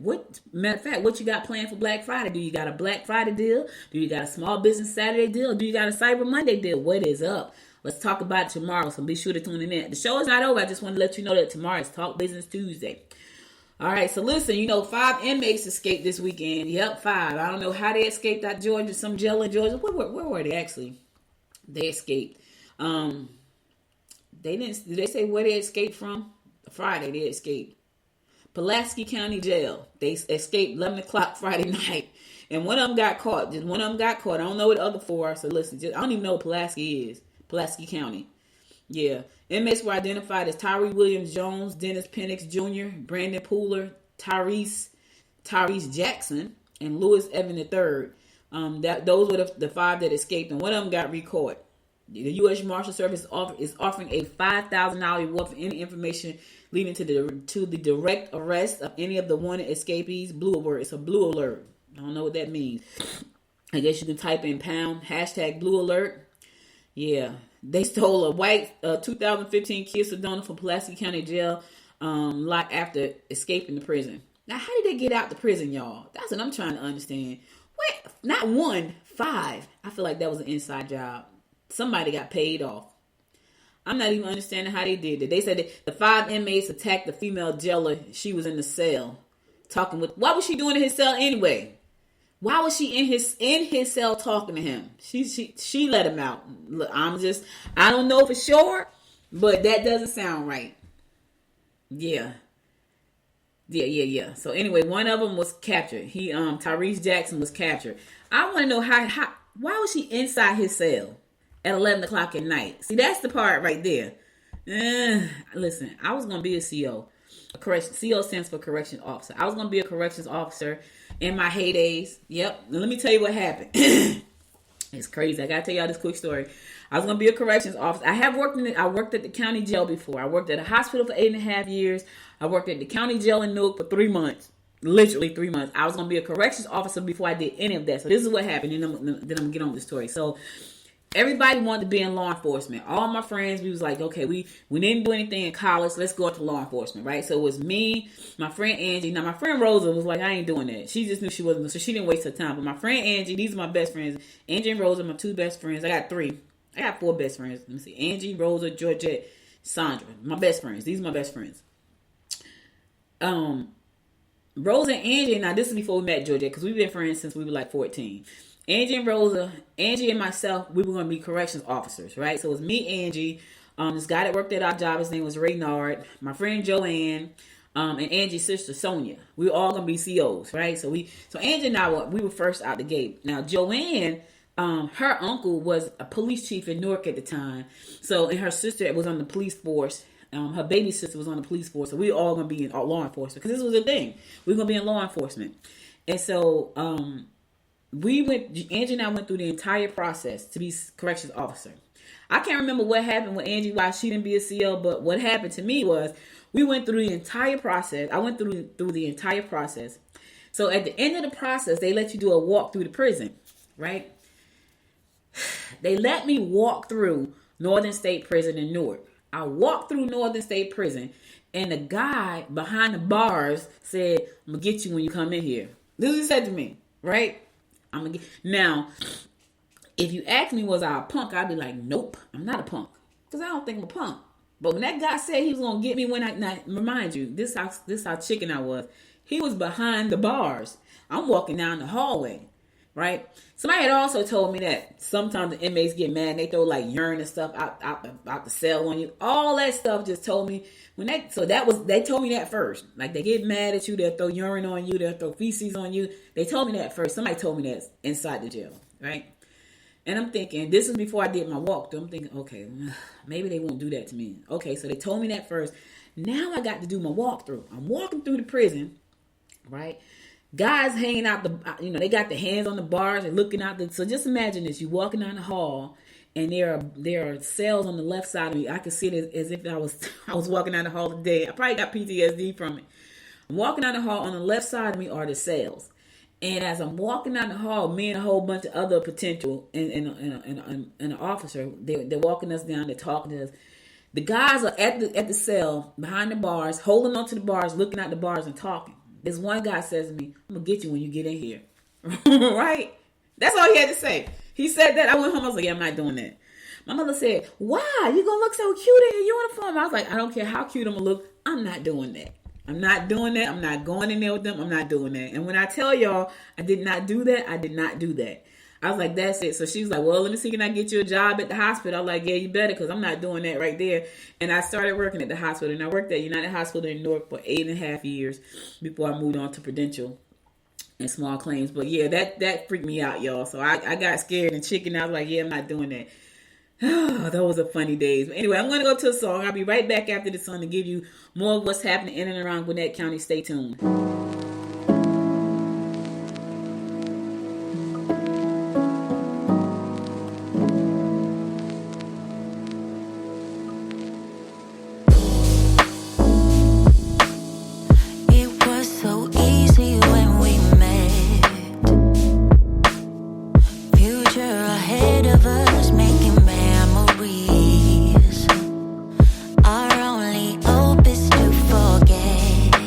Matter of fact, what you got planned for Black Friday? Do you got a Black Friday deal? Do you got a Small Business Saturday deal? Do you got a Cyber Monday deal? What is up? Let's talk about it tomorrow. So be sure to tune in. The show is not over. I just want to let you know that tomorrow is Talk Business Tuesday. All right, so listen, 5 inmates escaped this weekend. Yep, 5. I don't know how they escaped out of Georgia, some jail in Georgia. Where were they actually? They escaped. Did they say where they escaped from? Friday they escaped. Pulaski County Jail. They escaped 11 o'clock Friday night. And one of them got caught. Just one of them got caught. I don't know what the other 4 are. So listen, I don't even know what Pulaski is. Pulaski County. Yeah. Inmates were identified as Tyree Williams Jones, Dennis Penix Jr., Brandon Pooler, Tyrese Jackson, and Louis Evan III. Those were the 5 that escaped, and one of them got recaught. The U.S. Marshal Service is offering a $5,000 reward for any information leading to the direct arrest of any of the wanted escapees. Blue alert. It's a blue alert. I don't know what that means. I guess you can type in # blue alert. Yeah. They stole a white 2015 Kia Sedona from Pulaski County Jail lot after escaping the prison. Now, how did they get out the prison, y'all? That's what I'm trying to understand. Wait, not 1, 5. I feel like that was an inside job. Somebody got paid off. I'm not even understanding how they did it. They said that the 5 inmates attacked the female jailer. She was in the cell talking with. What was she doing in his cell anyway? Why was she in his cell talking to him? She let him out. Look, I don't know for sure, but that doesn't sound right. Yeah. So anyway, one of them was captured. Tyrese Jackson was captured. I want to know why was she inside his cell at 11 o'clock at night? See, that's the part right there. Listen, I was going to be a CO. CO stands for corrections officer. I was going to be a corrections officer in my heydays. Yep. Now, let me tell you what happened. It's crazy. I got to tell y'all this quick story. I was going to be a corrections officer. I worked at the county jail before. I worked at a hospital for 8.5 years. I worked at the county jail in Newark for 3 months. Literally 3 months. I was going to be a corrections officer before I did any of that. So this is what happened. And then I'm going to get on with the story. So everybody wanted to be in law enforcement. All my friends, we was like, okay, we didn't do anything in college. Let's go into law enforcement, right? So it was me, my friend Angie. Now, my friend Rosa was like, I ain't doing that. She just knew she wasn't, so she didn't waste her time. But my friend Angie, these are my best friends. Angie and Rosa, my 2 best friends. I got 3. I got 4 best friends. Let me see. Angie, Rosa, Georgette, Sandra. My best friends. These are my best friends. Rosa and Angie, now this is before we met Georgette, because we've been friends since we were like 14. Angie and myself, we were going to be corrections officers, right? So it was me, Angie, this guy that worked at our job, his name was Raynard, my friend Joanne, and Angie's sister Sonia. We were all going to be COs, right? So Angie and I, we were first out the gate. Now, Joanne, her uncle was a police chief in Newark at the time. So, and her sister was on the police force. Her baby sister was on the police force. So we were all going to be in law enforcement, because this was the thing. We were going to be in law enforcement. And so, Angie and I went through the entire process to be corrections officer. I can't remember what happened with Angie, why she didn't be a CO, but what happened to me was we went through the entire process. I went through the entire process. So at the end of the process, they let you do a walk through the prison, right? They let me walk through Northern State Prison in Newark. I walked through Northern State Prison, and the guy behind the bars said, I'm going to get you when you come in here. This is what he said to me, right? Now, if you ask me, was I a punk? I'd be like, nope, I'm not a punk. Because I don't think I'm a punk. But when that guy said he was going to get me now, remind you, this how chicken I was. He was behind the bars. I'm walking down the hallway, right? Somebody had also told me that sometimes the inmates get mad and they throw like urine and stuff out the cell on you. All that stuff just told me they told me that first. Like, they get mad at you, they'll throw urine on you, they'll throw feces on you. They told me that first. Somebody told me that inside the jail, right? And I'm thinking, this is before I did my walkthrough. I'm thinking, okay, maybe they won't do that to me. Okay, so they told me that first. Now I got to do my walkthrough. I'm walking through the prison, right? Guys hanging out they got the hands on the bars and looking out so just imagine this, you walking down the hall and there are cells on the left side of me. I could see it as if I was walking down the hall today. I probably got PTSD from it. I'm walking down the hall, on the left side of me are the cells. And as I'm walking down the hall, me and a whole bunch of other potential and an officer, they're walking us down, they're talking to us. The guys are at the cell, behind the bars, holding onto the bars, looking at the bars and talking. This one guy says to me, I'm going to get you when you get in here. Right? That's all he had to say. He said that. I went home. I was like, yeah, I'm not doing that. My mother said, why? You going to look so cute in your uniform. I was like, I don't care how cute I'm going to look. I'm not doing that. I'm not doing that. I'm not going in there with them. I'm not doing that. And when I tell y'all I did not do that, I did not do that. I was like, that's it. So she was like, well, let me see, can I get you a job at the hospital? I was like, yeah, you better, because I'm not doing that right there. And I started working at the hospital. And I worked at United Hospital in Newark for 8.5 years before I moved on to Prudential and small claims. But yeah, that freaked me out, y'all. So I got scared and chicken. I was like, yeah, I'm not doing that. Those are funny days. But anyway, I'm going to go to a song. I'll be right back after the song to give you more of what's happening in and around Gwinnett County. Stay tuned. Our only hope is to forget.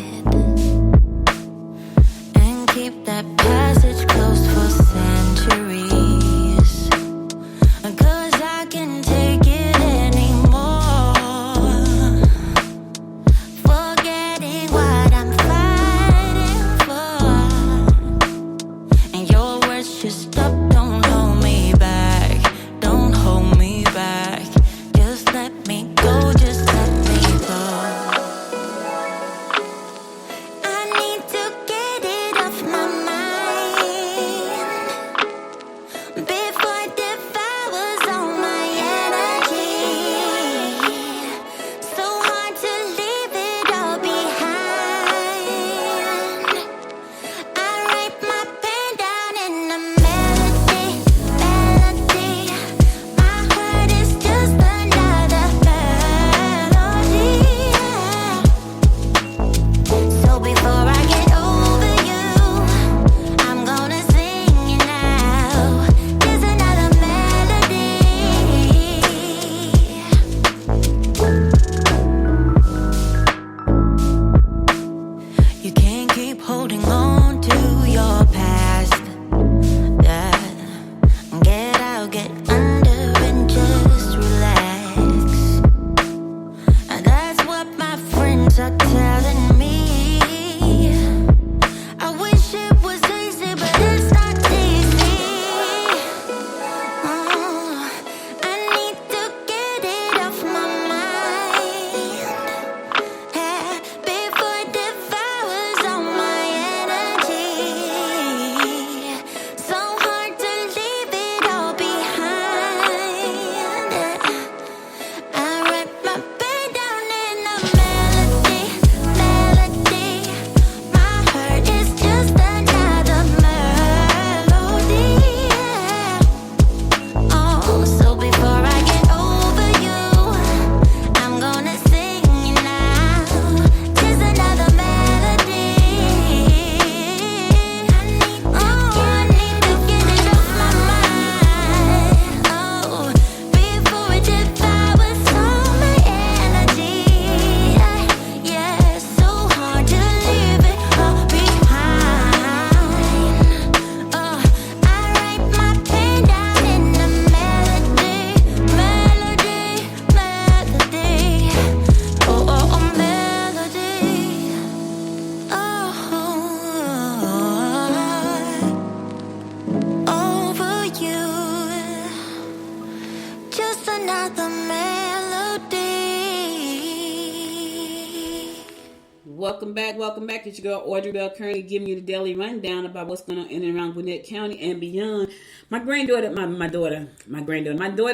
Welcome back. It's your girl Audrey Bell Kearney giving you the daily rundown about what's going on in and around Gwinnett County and beyond. My daughter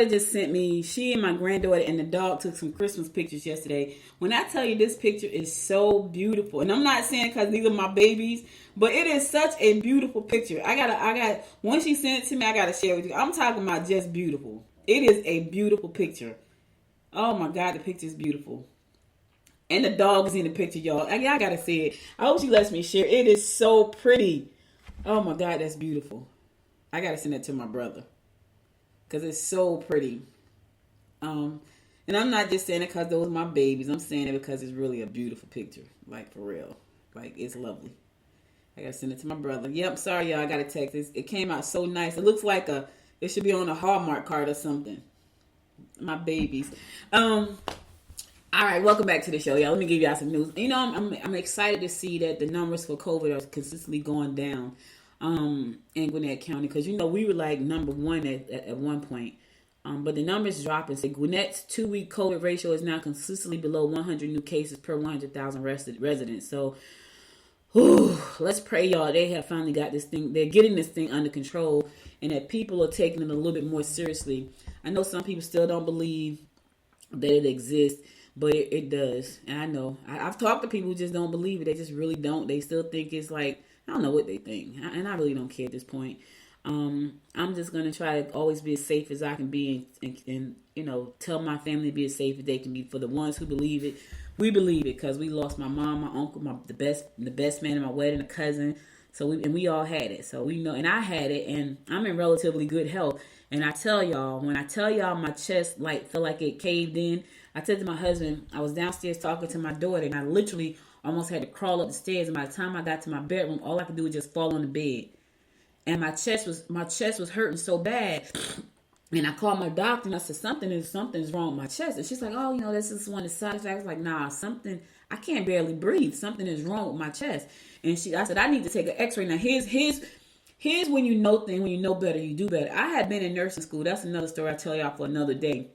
just sent me, she and my granddaughter and the dog took some Christmas pictures yesterday. When I tell you this picture is so beautiful, and I'm not saying because these are my babies, but it is such a beautiful picture. I got, once she sent it to me, I got to share with you. I'm talking about just beautiful. It is a beautiful picture. Oh my God, the picture is beautiful. And the dog is in the picture, y'all. I gotta see it. I hope she lets me share. It is so pretty. Oh my God, that's beautiful. I gotta send it to my brother. Because it's so pretty. And I'm not just saying it because those are my babies. I'm saying it because it's really a beautiful picture. Like, for real. Like, it's lovely. I gotta send it to my brother. Yep, sorry, y'all. I got a text. It came out so nice. It looks like it should be on a Hallmark card or something. My babies. All right, welcome back to the show, y'all. Let me give y'all some news. You know, I'm excited to see that the numbers for COVID are consistently going down in Gwinnett County because, you know, we were like number one at one point. But the numbers dropping. So Gwinnett's 2-week COVID ratio is now consistently below 100 new cases per 100,000 residents. So, let's pray, y'all. They have finally got this thing. They're getting this thing under control and that people are taking it a little bit more seriously. I know some people still don't believe that it exists. But it does. And I know. I've talked to people who just don't believe it. They just really don't. They still think it's like, I don't know what they think. And I really don't care at this point. I'm just going to try to always be as safe as I can be and you know, tell my family to be as safe as they can be. For the ones who believe it, we believe it because we lost my mom, my uncle, the best man in my wedding, a cousin. So we all had it. So we know, and I had it, and I'm in relatively good health. And I tell y'all, when I tell y'all my chest felt like it caved in, I said to my husband, I was downstairs talking to my daughter, and I literally almost had to crawl up the stairs. And by the time I got to my bedroom, all I could do was just fall on the bed. And my chest was hurting so bad. And I called my doctor and I said, something's wrong with my chest. And she's like, oh, you know, this is one of the side effects. I was like, nah, I can't barely breathe. Something is wrong with my chest. And I said, I need to take an x-ray. Now, here's when you know things, when you know better, you do better. I had been in nursing school. That's another story I'll tell y'all for another day.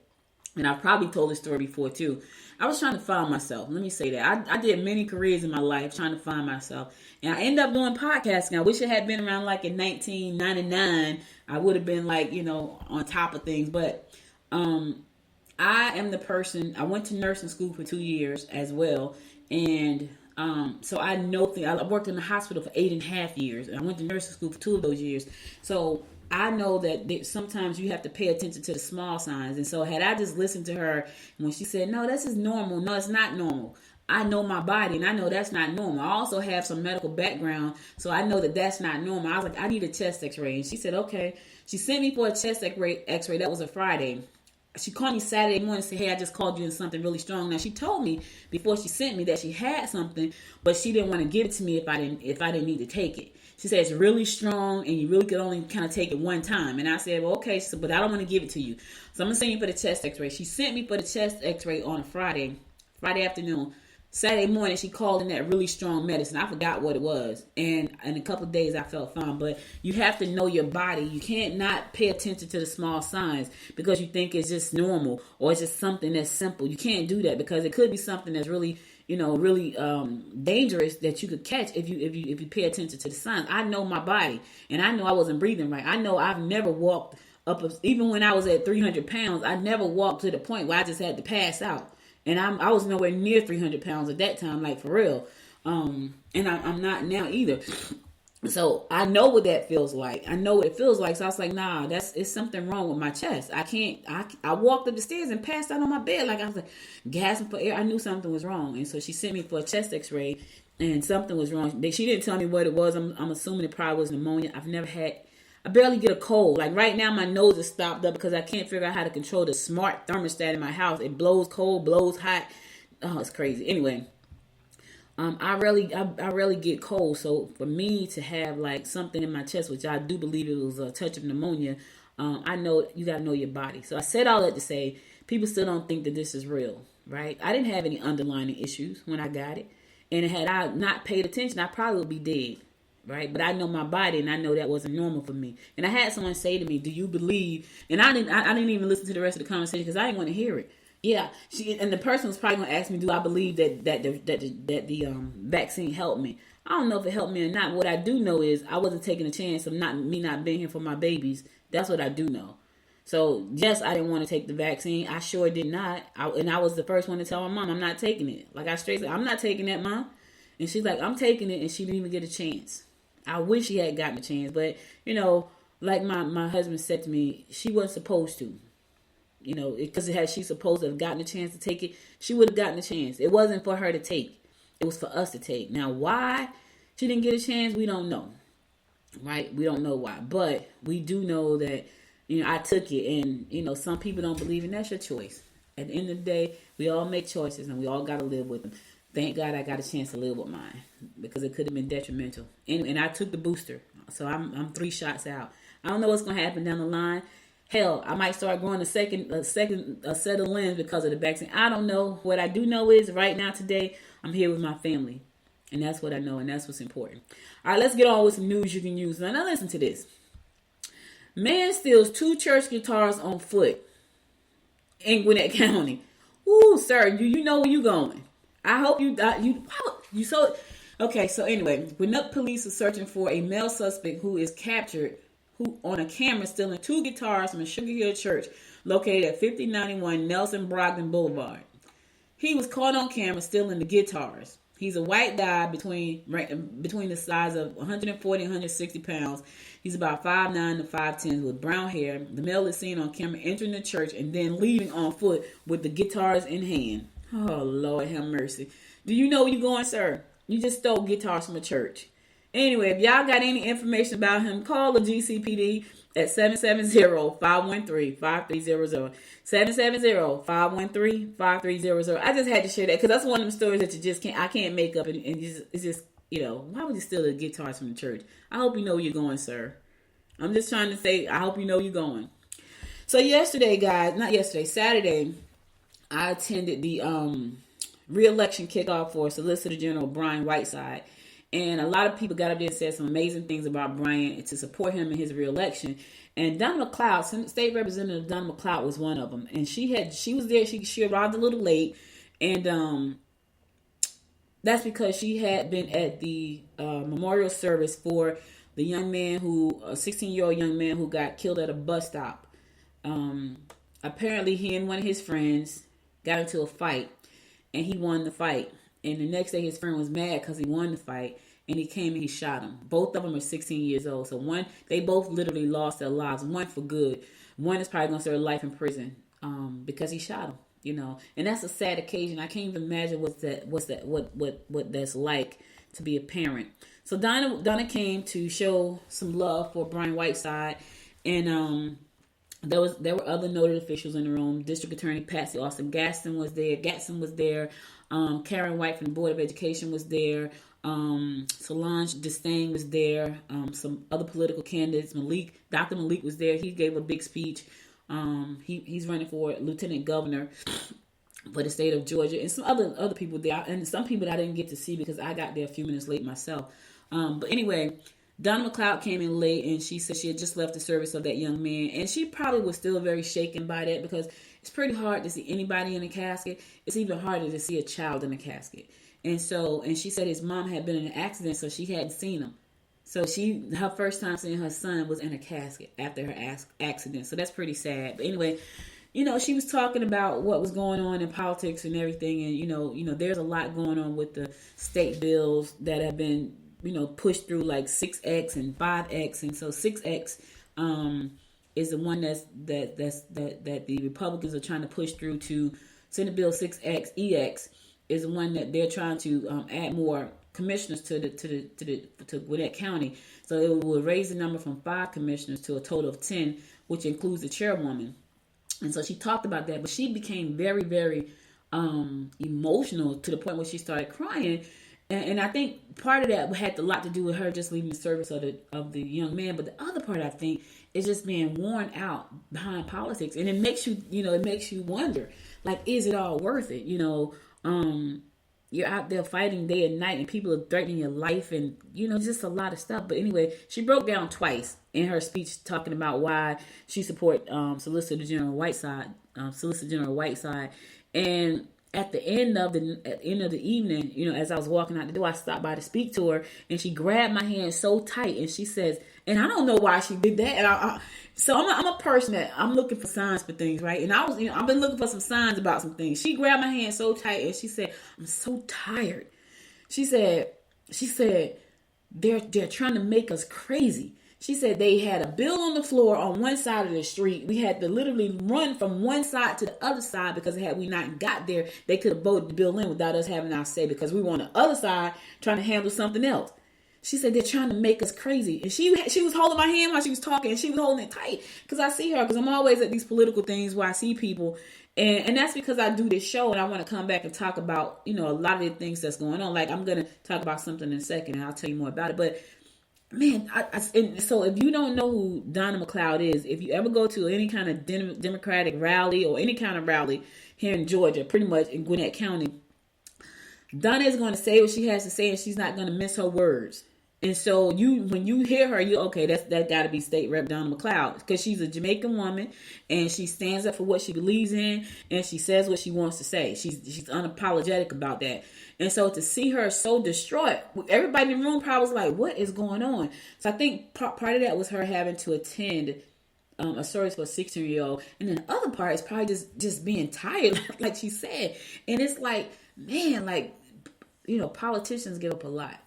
And I've probably told this story before too. I was trying to find myself. Let me say that. I did many careers in my life trying to find myself. And I ended up doing podcasting. I wish it had been around like in 1999. I would have been like, you know, on top of things. But I am the person, I went to nursing school for 2 years as well. And so I know things. I worked in the hospital for 8.5 years. And I went to nursing school for 2 of those years. So I know that sometimes you have to pay attention to the small signs. And so had I just listened to her when she said, no, this is normal. No, it's not normal. I know my body and I know that's not normal. I also have some medical background. So I know that that's not normal. I was like, I need a chest x-ray. And she said, okay. She sent me for a chest x-ray. That was a Friday. She called me Saturday morning and said, hey, I just called you in something really strong. Now, she told me before she sent me that she had something, but she didn't want to give it to me if I didn't need to take it. She said, it's really strong and you really could only kind of take it one time. And I said, well, okay, but I don't want to give it to you. So I'm going to send you for the chest x-ray. She sent me for the chest x-ray on a Friday afternoon. Saturday morning, she called in that really strong medicine. I forgot what it was. And in a couple of days, I felt fine. But you have to know your body. You can't not pay attention to the small signs because you think it's just normal or it's just something that's simple. You can't do that because it could be something that's really, really dangerous that you could catch if you pay attention to the signs. I know my body, and I know I wasn't breathing right. I know I've never walked even when I was at 300 pounds, I never walked to the point where I just had to pass out. And I was nowhere near 300 pounds at that time, like for real. And I'm not now either. So I know what that feels like. I know what it feels like. So I was like, nah, it's something wrong with my chest. I walked up the stairs and passed out on my bed. Like I was like gasping for air. I knew something was wrong. And so she sent me for a chest x-ray and something was wrong. She didn't tell me what it was. I'm assuming it probably was pneumonia. I barely get a cold. Like right now, my nose is stopped up because I can't figure out how to control the smart thermostat in my house. It blows cold, blows hot. Oh, it's crazy. Anyway, I rarely get cold. So for me to have like something in my chest, which I do believe it was a touch of pneumonia, I know you got to know your body. So I said all that to say, people still don't think that this is real, right? I didn't have any underlying issues when I got it. And had I not paid attention, I probably would be dead. Right. But I know my body and I know that wasn't normal for me. And I had someone say to me, do you believe? And I didn't even listen to the rest of the conversation because I didn't want to hear it. Yeah, and the person was probably gonna ask me, do I believe that the vaccine helped me? I don't know if it helped me or not. What I do know is I wasn't taking a chance of not being here for my babies. That's what I do know. So yes, I didn't want to take the vaccine. I sure did not. And I was the first one to tell my mom I'm not taking it. Like I straight said, I'm not taking that, Mom. And she's like, I'm taking it, and she didn't even get a chance. I wish she had gotten a chance, but like my husband said to me, she wasn't supposed to. Because had she supposed to have gotten a chance to take it, she would have gotten a chance. It wasn't for her to take. It was for us to take. Now, why she didn't get a chance, we don't know. Right? We don't know why. But we do know that, I took it. And, some people don't believe in that's your choice. At the end of the day, we all make choices and we all got to live with them. Thank God I got a chance to live with mine because it could have been detrimental. And I took the booster. So I'm 3 shots out. I don't know what's going to happen down the line. Hell, I might start growing a set of limbs because of the vaccine. I don't know. What I do know is right now today, I'm here with my family. And that's what I know, and that's what's important. All right, let's get on with some news you can use. Now listen to this. Man steals 2 church guitars on foot in Gwinnett County. Ooh, sir, you know where you going. I hope you so. Okay, so anyway, Gwinnett police are searching for a male suspect who is captured on a camera stealing 2 guitars from a Sugar Hill church located at 5091 Nelson Brogdon Boulevard. He was caught on camera stealing the guitars. He's a white guy between the size of 140 and 160 pounds. He's about 5'9" to 5'10" with brown hair. The male is seen on camera entering the church and then leaving on foot with the guitars in hand. Oh, Lord have mercy. Do you know where you're going, sir? You just stole guitars from a church. Anyway, if y'all got any information about him, call the GCPD at 770-513-5300. 770-513-5300. I just had to share that because that's one of them stories that I can't make up. And it's just, why would you steal the guitars from the church? I hope you know where you're going, sir. I'm just trying to say, I hope you know where you're going. So Saturday, I attended the re-election kickoff for Solicitor General Brian Whiteside. And a lot of people got up there and said some amazing things about Brian to support him in his re-election. And Donna McLeod, State Representative Donna McLeod was one of them. And she was there. She arrived a little late. And that's because she had been at the memorial service for the young man a 16-year-old young man who got killed at a bus stop. Apparently, he and one of his friends got into a fight. And he won the fight. And the next day, his friend was mad because he won the fight. And he came and he shot him. Both of them are 16 years old. So they both literally lost their lives. One for good. One is probably going to serve life in prison because he shot him. And that's a sad occasion. I can't even imagine what that's like to be a parent. So Donna came to show some love for Brian Whiteside. And there were other noted officials in the room. District Attorney Patsy Austin Gatson was there. Karen White from the Board of Education was there. Solange Disdain was there. Some other political candidates. Dr. Malik was there. He gave a big speech. He's running for Lieutenant Governor for the state of Georgia, and some other people there, and some people that I didn't get to see because I got there a few minutes late myself. But anyway, Donna McLeod came in late, and she said she had just left the service of that young man, and she probably was still very shaken by that because it's pretty hard to see anybody in a casket. It's even harder to see a child in a casket. And she said his mom had been in an accident, so she hadn't seen him. So her first time seeing her son was in a casket after her accident. So that's pretty sad. But anyway, she was talking about what was going on in politics and everything. And, there's a lot going on with the state bills that have been, pushed through like 6X and 5X. And so 6X is the one that the Republicans are trying to push through to Senate Bill 6X, EX. Is the one that they're trying to add more commissioners to Gwinnett County. So it will raise the number from 5 commissioners to a total of 10, which includes the chairwoman. And so she talked about that, but she became very, very emotional to the point where she started crying. And I think part of that had a lot to do with her just leaving the service of the young man. But the other part, I think, is just being worn out behind politics. And it makes you, wonder, like, is it all worth it? you're out there fighting day and night, and people are threatening your life, and just a lot of stuff. But anyway, she broke down twice in her speech talking about why she support Solicitor General Whiteside, and at the end of the evening, as I was walking out the door, I stopped by to speak to her, and she grabbed my hand so tight, and she says, and I don't know why she did that, and so I'm a person that I'm looking for signs for things, right? And I've been looking for some signs about some things. She grabbed my hand so tight, and she said, "I'm so tired." She said, they're trying to make us crazy. She said they had a bill on the floor on one side of the street. We had to literally run from one side to the other side because had we not got there, they could have voted the bill in without us having our say because we were on the other side trying to handle something else. She said they're trying to make us crazy. And she was holding my hand while she was talking, and she was holding it tight because I see her, because I'm always at these political things where I see people. And that's because I do this show, and I want to come back and talk about, a lot of the things that's going on. Like, I'm going to talk about something in a second, and I'll tell you more about it. But man, so if you don't know who Donna McLeod is, if you ever go to any kind of Democratic rally or any kind of rally here in Georgia, pretty much in Gwinnett County, Donna is going to say what she has to say, and she's not going to miss her words. And so when you hear her, okay, that got to be State Rep Donna McLeod, because she's a Jamaican woman, and she stands up for what she believes in, and she says what she wants to say. She's unapologetic about that. And so to see her so distraught, everybody in the room probably was like, what is going on? So I think part of that was her having to attend a service for a 16-year-old. And then the other part is probably just being tired, like she said. And it's like, man, politicians give up a lot.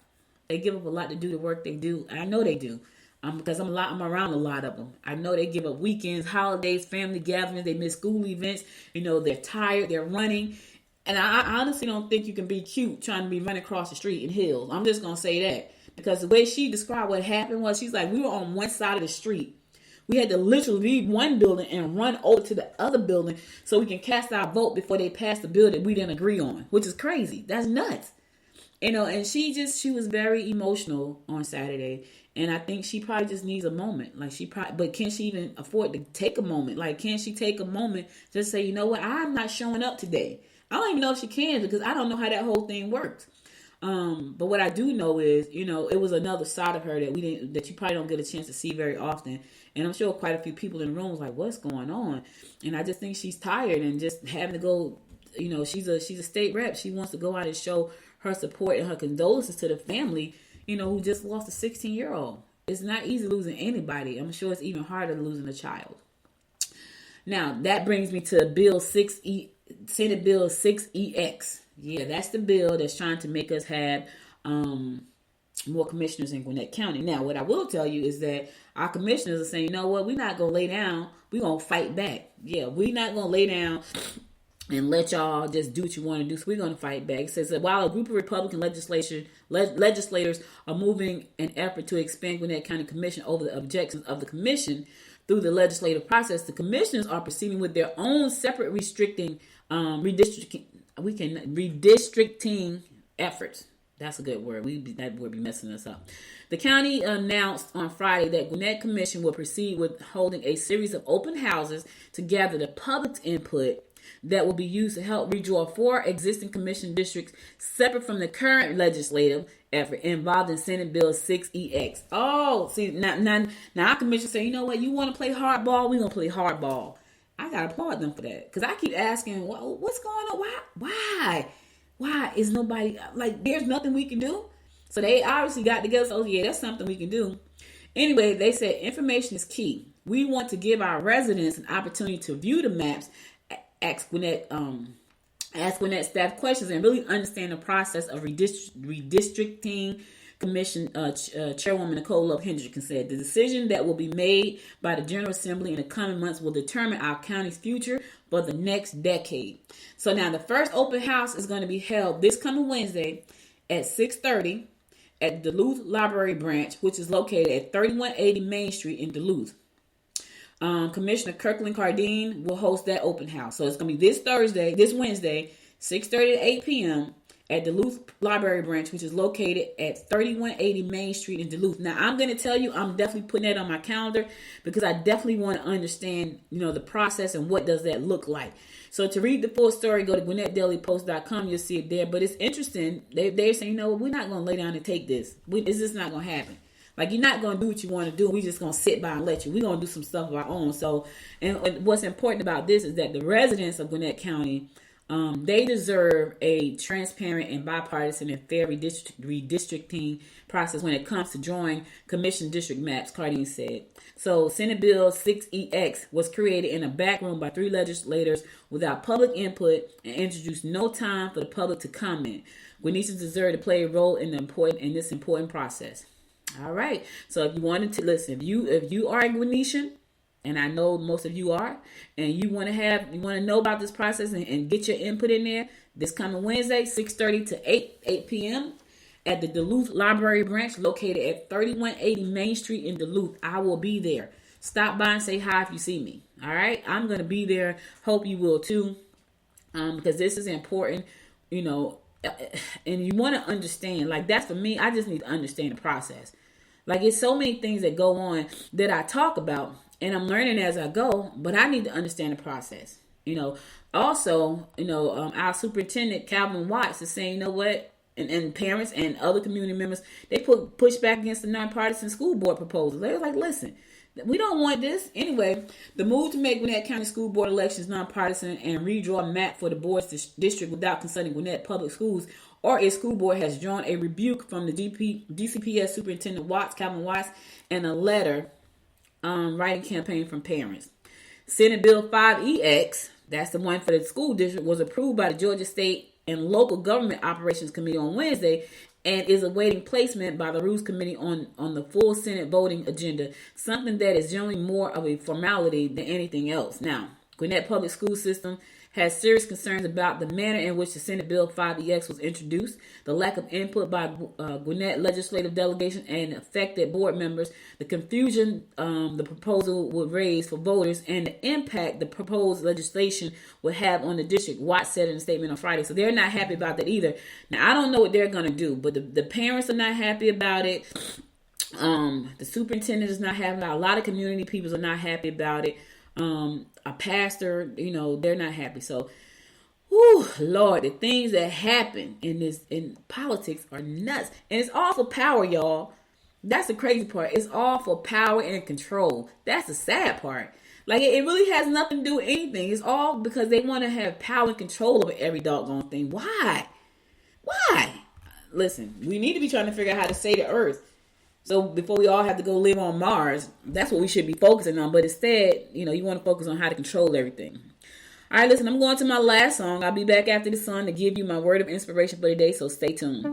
They give up a lot to do the work they do. I know they do. Because I'm around a lot of them. I know they give up weekends, holidays, family gatherings. They miss school events. They're tired. They're running. And I honestly don't think you can be cute trying to be running across the street in heels. I'm just going to say that. Because the way she described what happened was, she's like, we were on one side of the street. We had to literally leave one building and run over to the other building so we can cast our vote before they passed the bill that we didn't agree on, which is crazy. That's nuts. And she was very emotional on Saturday. And I think she probably just needs a moment. But can she even afford to take a moment? Can she take a moment to say, you know what, I'm not showing up today? I don't even know if she can, because I don't know how that whole thing works. But what I do know is, it was another side of her that you probably don't get a chance to see very often. And I'm sure quite a few people in the room was like, what's going on? And I just think she's tired and just having to go, she's a state rep. She wants to go out and show her support and her condolences to the family, who just lost a 16-year-old. It's not easy losing anybody. I'm sure it's even harder than losing a child. Now, that brings me to Senate Bill 6EX. Yeah, that's the bill that's trying to make us have more commissioners in Gwinnett County. Now, what I will tell you is that our commissioners are saying, you know what, we're not going to lay down. We're going to fight back. Yeah, we're not going to lay down and let y'all just do what you want to do. So we're going to fight back. It says that while a group of Republican legislators are moving an effort to expand Gwinnett County Commission over the objections of the commission through the legislative process, the commissioners are proceeding with their own separate redistricting efforts. That's a good word. That word be messing us up. The county announced on Friday that Gwinnett Commission will proceed with holding a series of open houses to gather the public's input that will be used to help redraw 4 existing commission districts separate from the current legislative effort involved in Senate Bill 6EX. Oh, see, now our commission say, you know what, you want to play hardball? We're going to play hardball. I got to applaud them for that, because I keep asking, what's going on? Why is nobody, there's nothing we can do? So they obviously got together, so yeah, that's something we can do. Anyway, they said information is key. We want to give our residents an opportunity to view the maps, ask Gwinnett staff questions, and really understand the process of redistricting. Commission Chairwoman Nicole Love Hendrickson said, the decision that will be made by the General Assembly in the coming months will determine our county's future for the next decade. So now the first open house is going to be held this coming Wednesday at 6:30 at Duluth Library Branch, which is located at 3180 Main Street in Duluth. Commissioner Kirkland Cardine will host that open house. So it's going to be this Wednesday, 6:30 to 8 p.m. at Duluth Library Branch, which is located at 3180 Main Street in Duluth. Now, I'm going to tell you, I'm definitely putting that on my calendar because I definitely want to understand, the process and what does that look like. So to read the full story, go to GwinnettDailyPost.com. You'll see it there. But it's interesting. They're saying, we're not going to lay down and take this. It's just not going to happen. Like, you're not going to do what you want to do. We're just going to sit by and let you. We're going to do some stuff of our own. So, and what's important about this is that the residents of Gwinnett County, they deserve a transparent and bipartisan and fair redistricting process when it comes to drawing commission district maps, Cardine said. So Senate Bill 6EX was created in a back room by 3 legislators without public input and introduced no time for the public to comment. Gwinnetians deserve to play a role in this important process. All right. So if you wanted to listen, if you are a Gwinnetian, and I know most of you are, and you want to know about this process and get your input in there, this coming Wednesday, 6:30 to 8 p.m. at the Duluth Library Branch located at 3180 Main Street in Duluth. I will be there. Stop by and say hi if you see me. All right. I'm going to be there. Hope you will too. Because this is important, and you want to understand, like, that's for me. I just need to understand the process. Like, it's so many things that go on that I talk about and I'm learning as I go, but I need to understand the process. Also, our superintendent, Calvin Watts, is saying, what? And parents and other community members, they push back against the nonpartisan school board proposal. They were like, listen, we don't want this. Anyway, the move to make Gwinnett County School Board elections nonpartisan and redraw a map for the board's district without consulting Gwinnett Public Schools or its school board has drawn a rebuke from the DCPS Superintendent Watts, Calvin Watts, and a letter writing campaign from parents. Senate Bill 5EX, that's the one for the school district, was approved by the Georgia State and Local Government Operations Committee on Wednesday and is awaiting placement by the Rules Committee on the full Senate voting agenda, something that is generally more of a formality than anything else. Now, Gwinnett Public School System has serious concerns about the manner in which the Senate Bill 5EX was introduced, the lack of input by Gwinnett legislative delegation and affected board members, the confusion the proposal would raise for voters, and the impact the proposed legislation would have on the district, Watts said in a statement on Friday. So they're not happy about that either. Now, I don't know what they're going to do, but the parents are not happy about it. The superintendent is not happy about it. A lot of community people are not happy about it. A pastor, they're not happy. So, Lord, the things that happen in politics are nuts. And it's all for power, y'all. That's the crazy part. It's all for power and control. That's the sad part. Like, it really has nothing to do with anything. It's all because they want to have power and control over every doggone thing. Why? Listen, we need to be trying to figure out how to save the earth. So before we all have to go live on Mars, that's what we should be focusing on. But instead, you want to focus on how to control everything. All right, listen, I'm going to my last song. I'll be back after the song to give you my word of inspiration for the day, so stay tuned.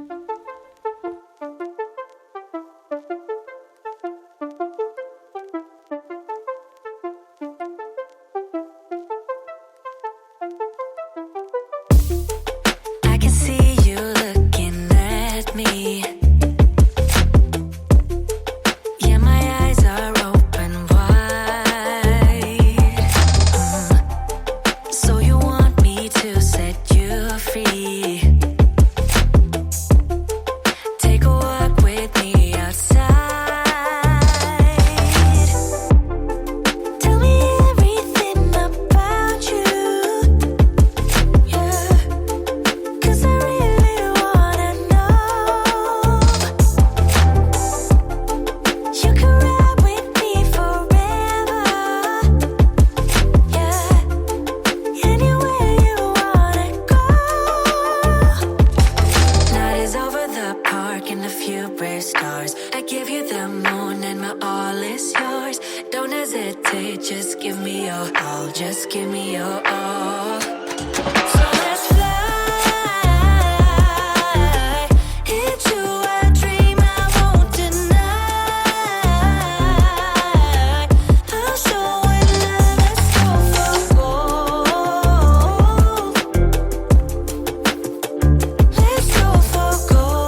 I can see you looking at me. Just give me your all, just give me your all. So let's fly into a dream I won't deny. I'll show it love, let's go for gold. Let's go for gold.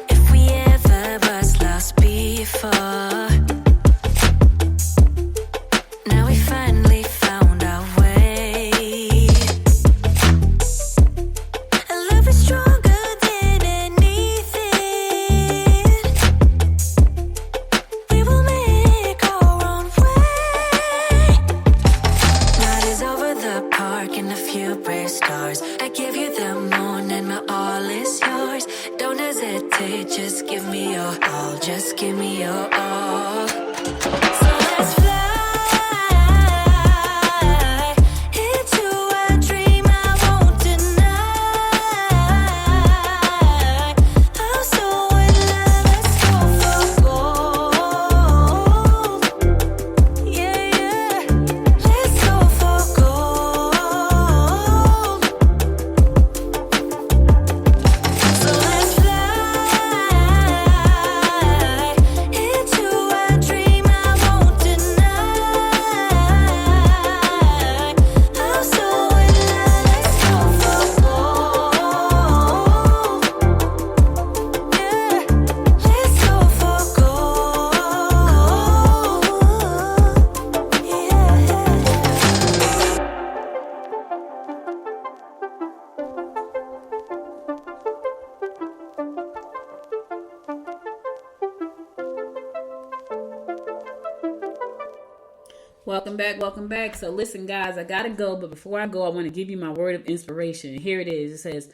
If we ever was lost before, now we finally give me your all, just give me your all. So let's fly into a dream I won't deny. I'm so in love, let's go for gold. Yeah, yeah, let's go for gold. So let's fly into a dream I won't deny. I'm so in love, let's go for gold. Yeah, let's go for gold. Welcome back, welcome back. So listen, guys, I gotta go, but before I go, I want to give you my word of inspiration. Here it is. It says,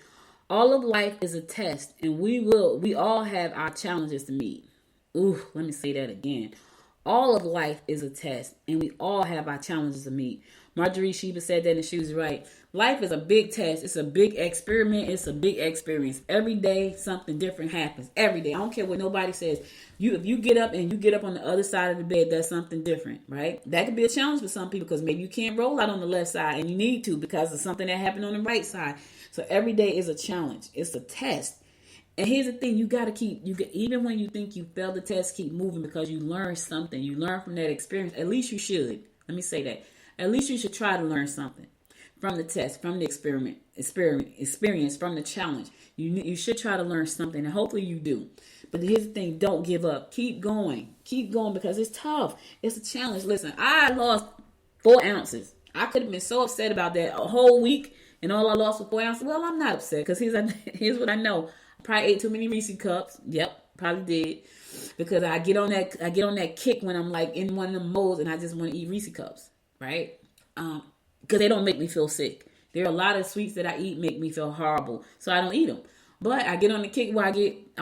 all of life is a test, and we all have our challenges to meet. Ooh, let me say that again. All of life is a test, and we all have our challenges to meet. Marjorie Sheba said that, and she was right. Life is a big test. It's a big experiment. It's a big experience. Every day, something different happens. Every day. I don't care what nobody says. If you get up and you get up on the other side of the bed, that's something different, right? That could be a challenge for some people because maybe you can't roll out on the left side and you need to because of something that happened on the right side. So every day is a challenge. It's a test. And here's the thing, even when you think you failed the test, keep moving because you learn something. You learn from that experience. At least you should. Let me say that. At least you should try to learn something from the test, from the experience, from the challenge. You should try to learn something, and hopefully you do. But here's the thing, don't give up. Keep going because it's tough. It's a challenge. Listen, I lost 4 ounces. I could have been so upset about that a whole week, and all I lost was 4 ounces. Well, I'm not upset because here's what I know. I probably ate too many Reese cups. Yep, probably did. Because I get on that kick when I'm like in one of them modes and I just want to eat Reese cups, right? Because they don't make me feel sick. There are a lot of sweets that I eat make me feel horrible, so I don't eat them. But I get on the kick where I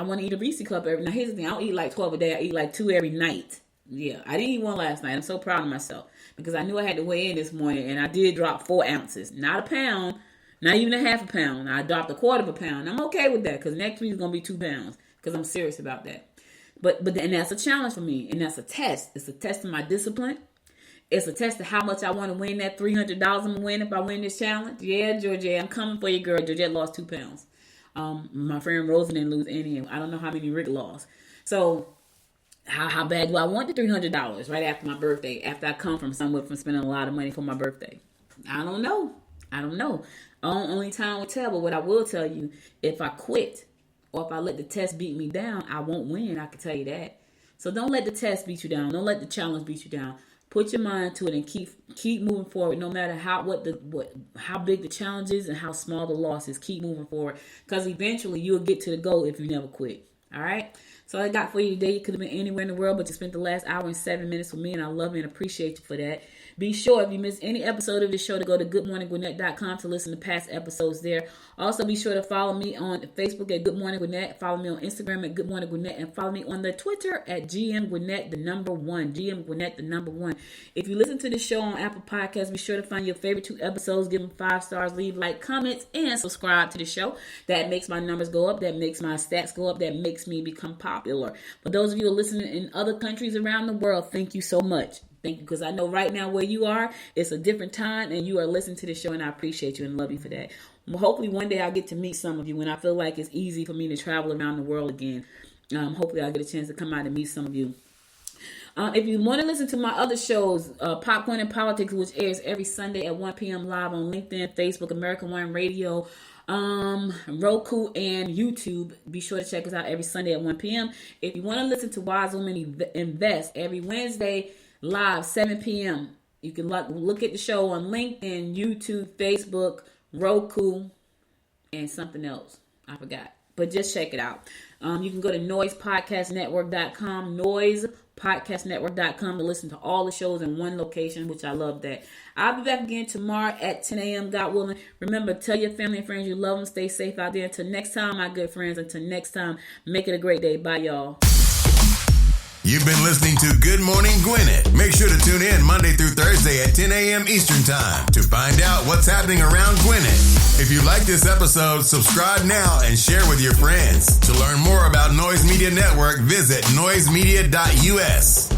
want to eat a Reese cup every. Now here's the thing: I don't eat like 12 a day. I eat like 2 every night. Yeah, I didn't eat one last night. I'm so proud of myself because I knew I had to weigh in this morning, and I did drop 4 ounces, not a pound, not even a half a pound. I dropped a quarter of a pound. I'm okay with that because next week is gonna be 2 pounds because I'm serious about that. But that's a challenge for me, and that's a test. It's a test of my discipline. It's a test of how much I want to win that $300 I'm going to win if I win this challenge. Yeah, Georgette, I'm coming for you, girl. Georgette lost 2 pounds. My friend Rosen didn't lose any. I don't know how many Rick lost. So how bad do I want the $300 right after my birthday, after I come from somewhere from spending a lot of money for my birthday? I don't know. Only time will tell, but what I will tell you, if I quit or if I let the test beat me down, I won't win. I can tell you that. So don't let the test beat you down. Don't let the challenge beat you down. Put your mind to it and keep moving forward, no matter how big the challenge is and how small the loss is. Keep moving forward because eventually you'll get to the goal if you never quit. All right. So I got for you today. You could have been anywhere in the world, but you spent the last hour and 7 minutes with me, and I love you and appreciate you for that. Be sure, if you missed any episode of this show, to go to goodmorninggwinnett.com to listen to past episodes there. Also, be sure to follow me on Facebook at Good Morning Gwinnett. Follow me on Instagram at Good Morning Gwinnett, and follow me on the Twitter at GM Gwinnett, the number 1. GM Gwinnett, the number 1. If you listen to the show on Apple Podcasts, be sure to find your favorite 2 episodes, give them 5 stars, leave like, comments, and subscribe to the show. That makes my numbers go up. That makes my stats go up. That makes me become popular. For those of you who are listening in other countries around the world, thank you so much. Thank you, because I know right now where you are, it's a different time, and you are listening to the show, and I appreciate you and love you for that. Well, hopefully one day I'll get to meet some of you when I feel like it's easy for me to travel around the world again. Hopefully I'll get a chance to come out and meet some of you. If you want to listen to my other shows, Popcorn and Politics, which airs every Sunday at 1 p.m. live on LinkedIn, Facebook, American One Radio, Roku, and YouTube. Be sure to check us out every Sunday at 1 p.m. If you want to listen to Wise Women Invest every Wednesday live 7 p.m. You can look at the show on LinkedIn, YouTube, Facebook, Roku, and something else I forgot. But just check it out. You can go to noisepodcastnetwork.com, noisepodcastnetwork.com to listen to all the shows in one location, which I love that. I'll be back again tomorrow at 10 a.m., God willing. Remember, tell your family and friends you love them. Stay safe out there. Until next time, my good friends. Until next time, make it a great day. Bye, y'all. You've been listening to Good Morning Gwinnett. Make sure to tune in Monday through Thursday at 10 a.m. Eastern Time to find out what's happening around Gwinnett. If you like this episode, subscribe now and share with your friends. To learn more about Noise Media Network, visit noisemedia.us.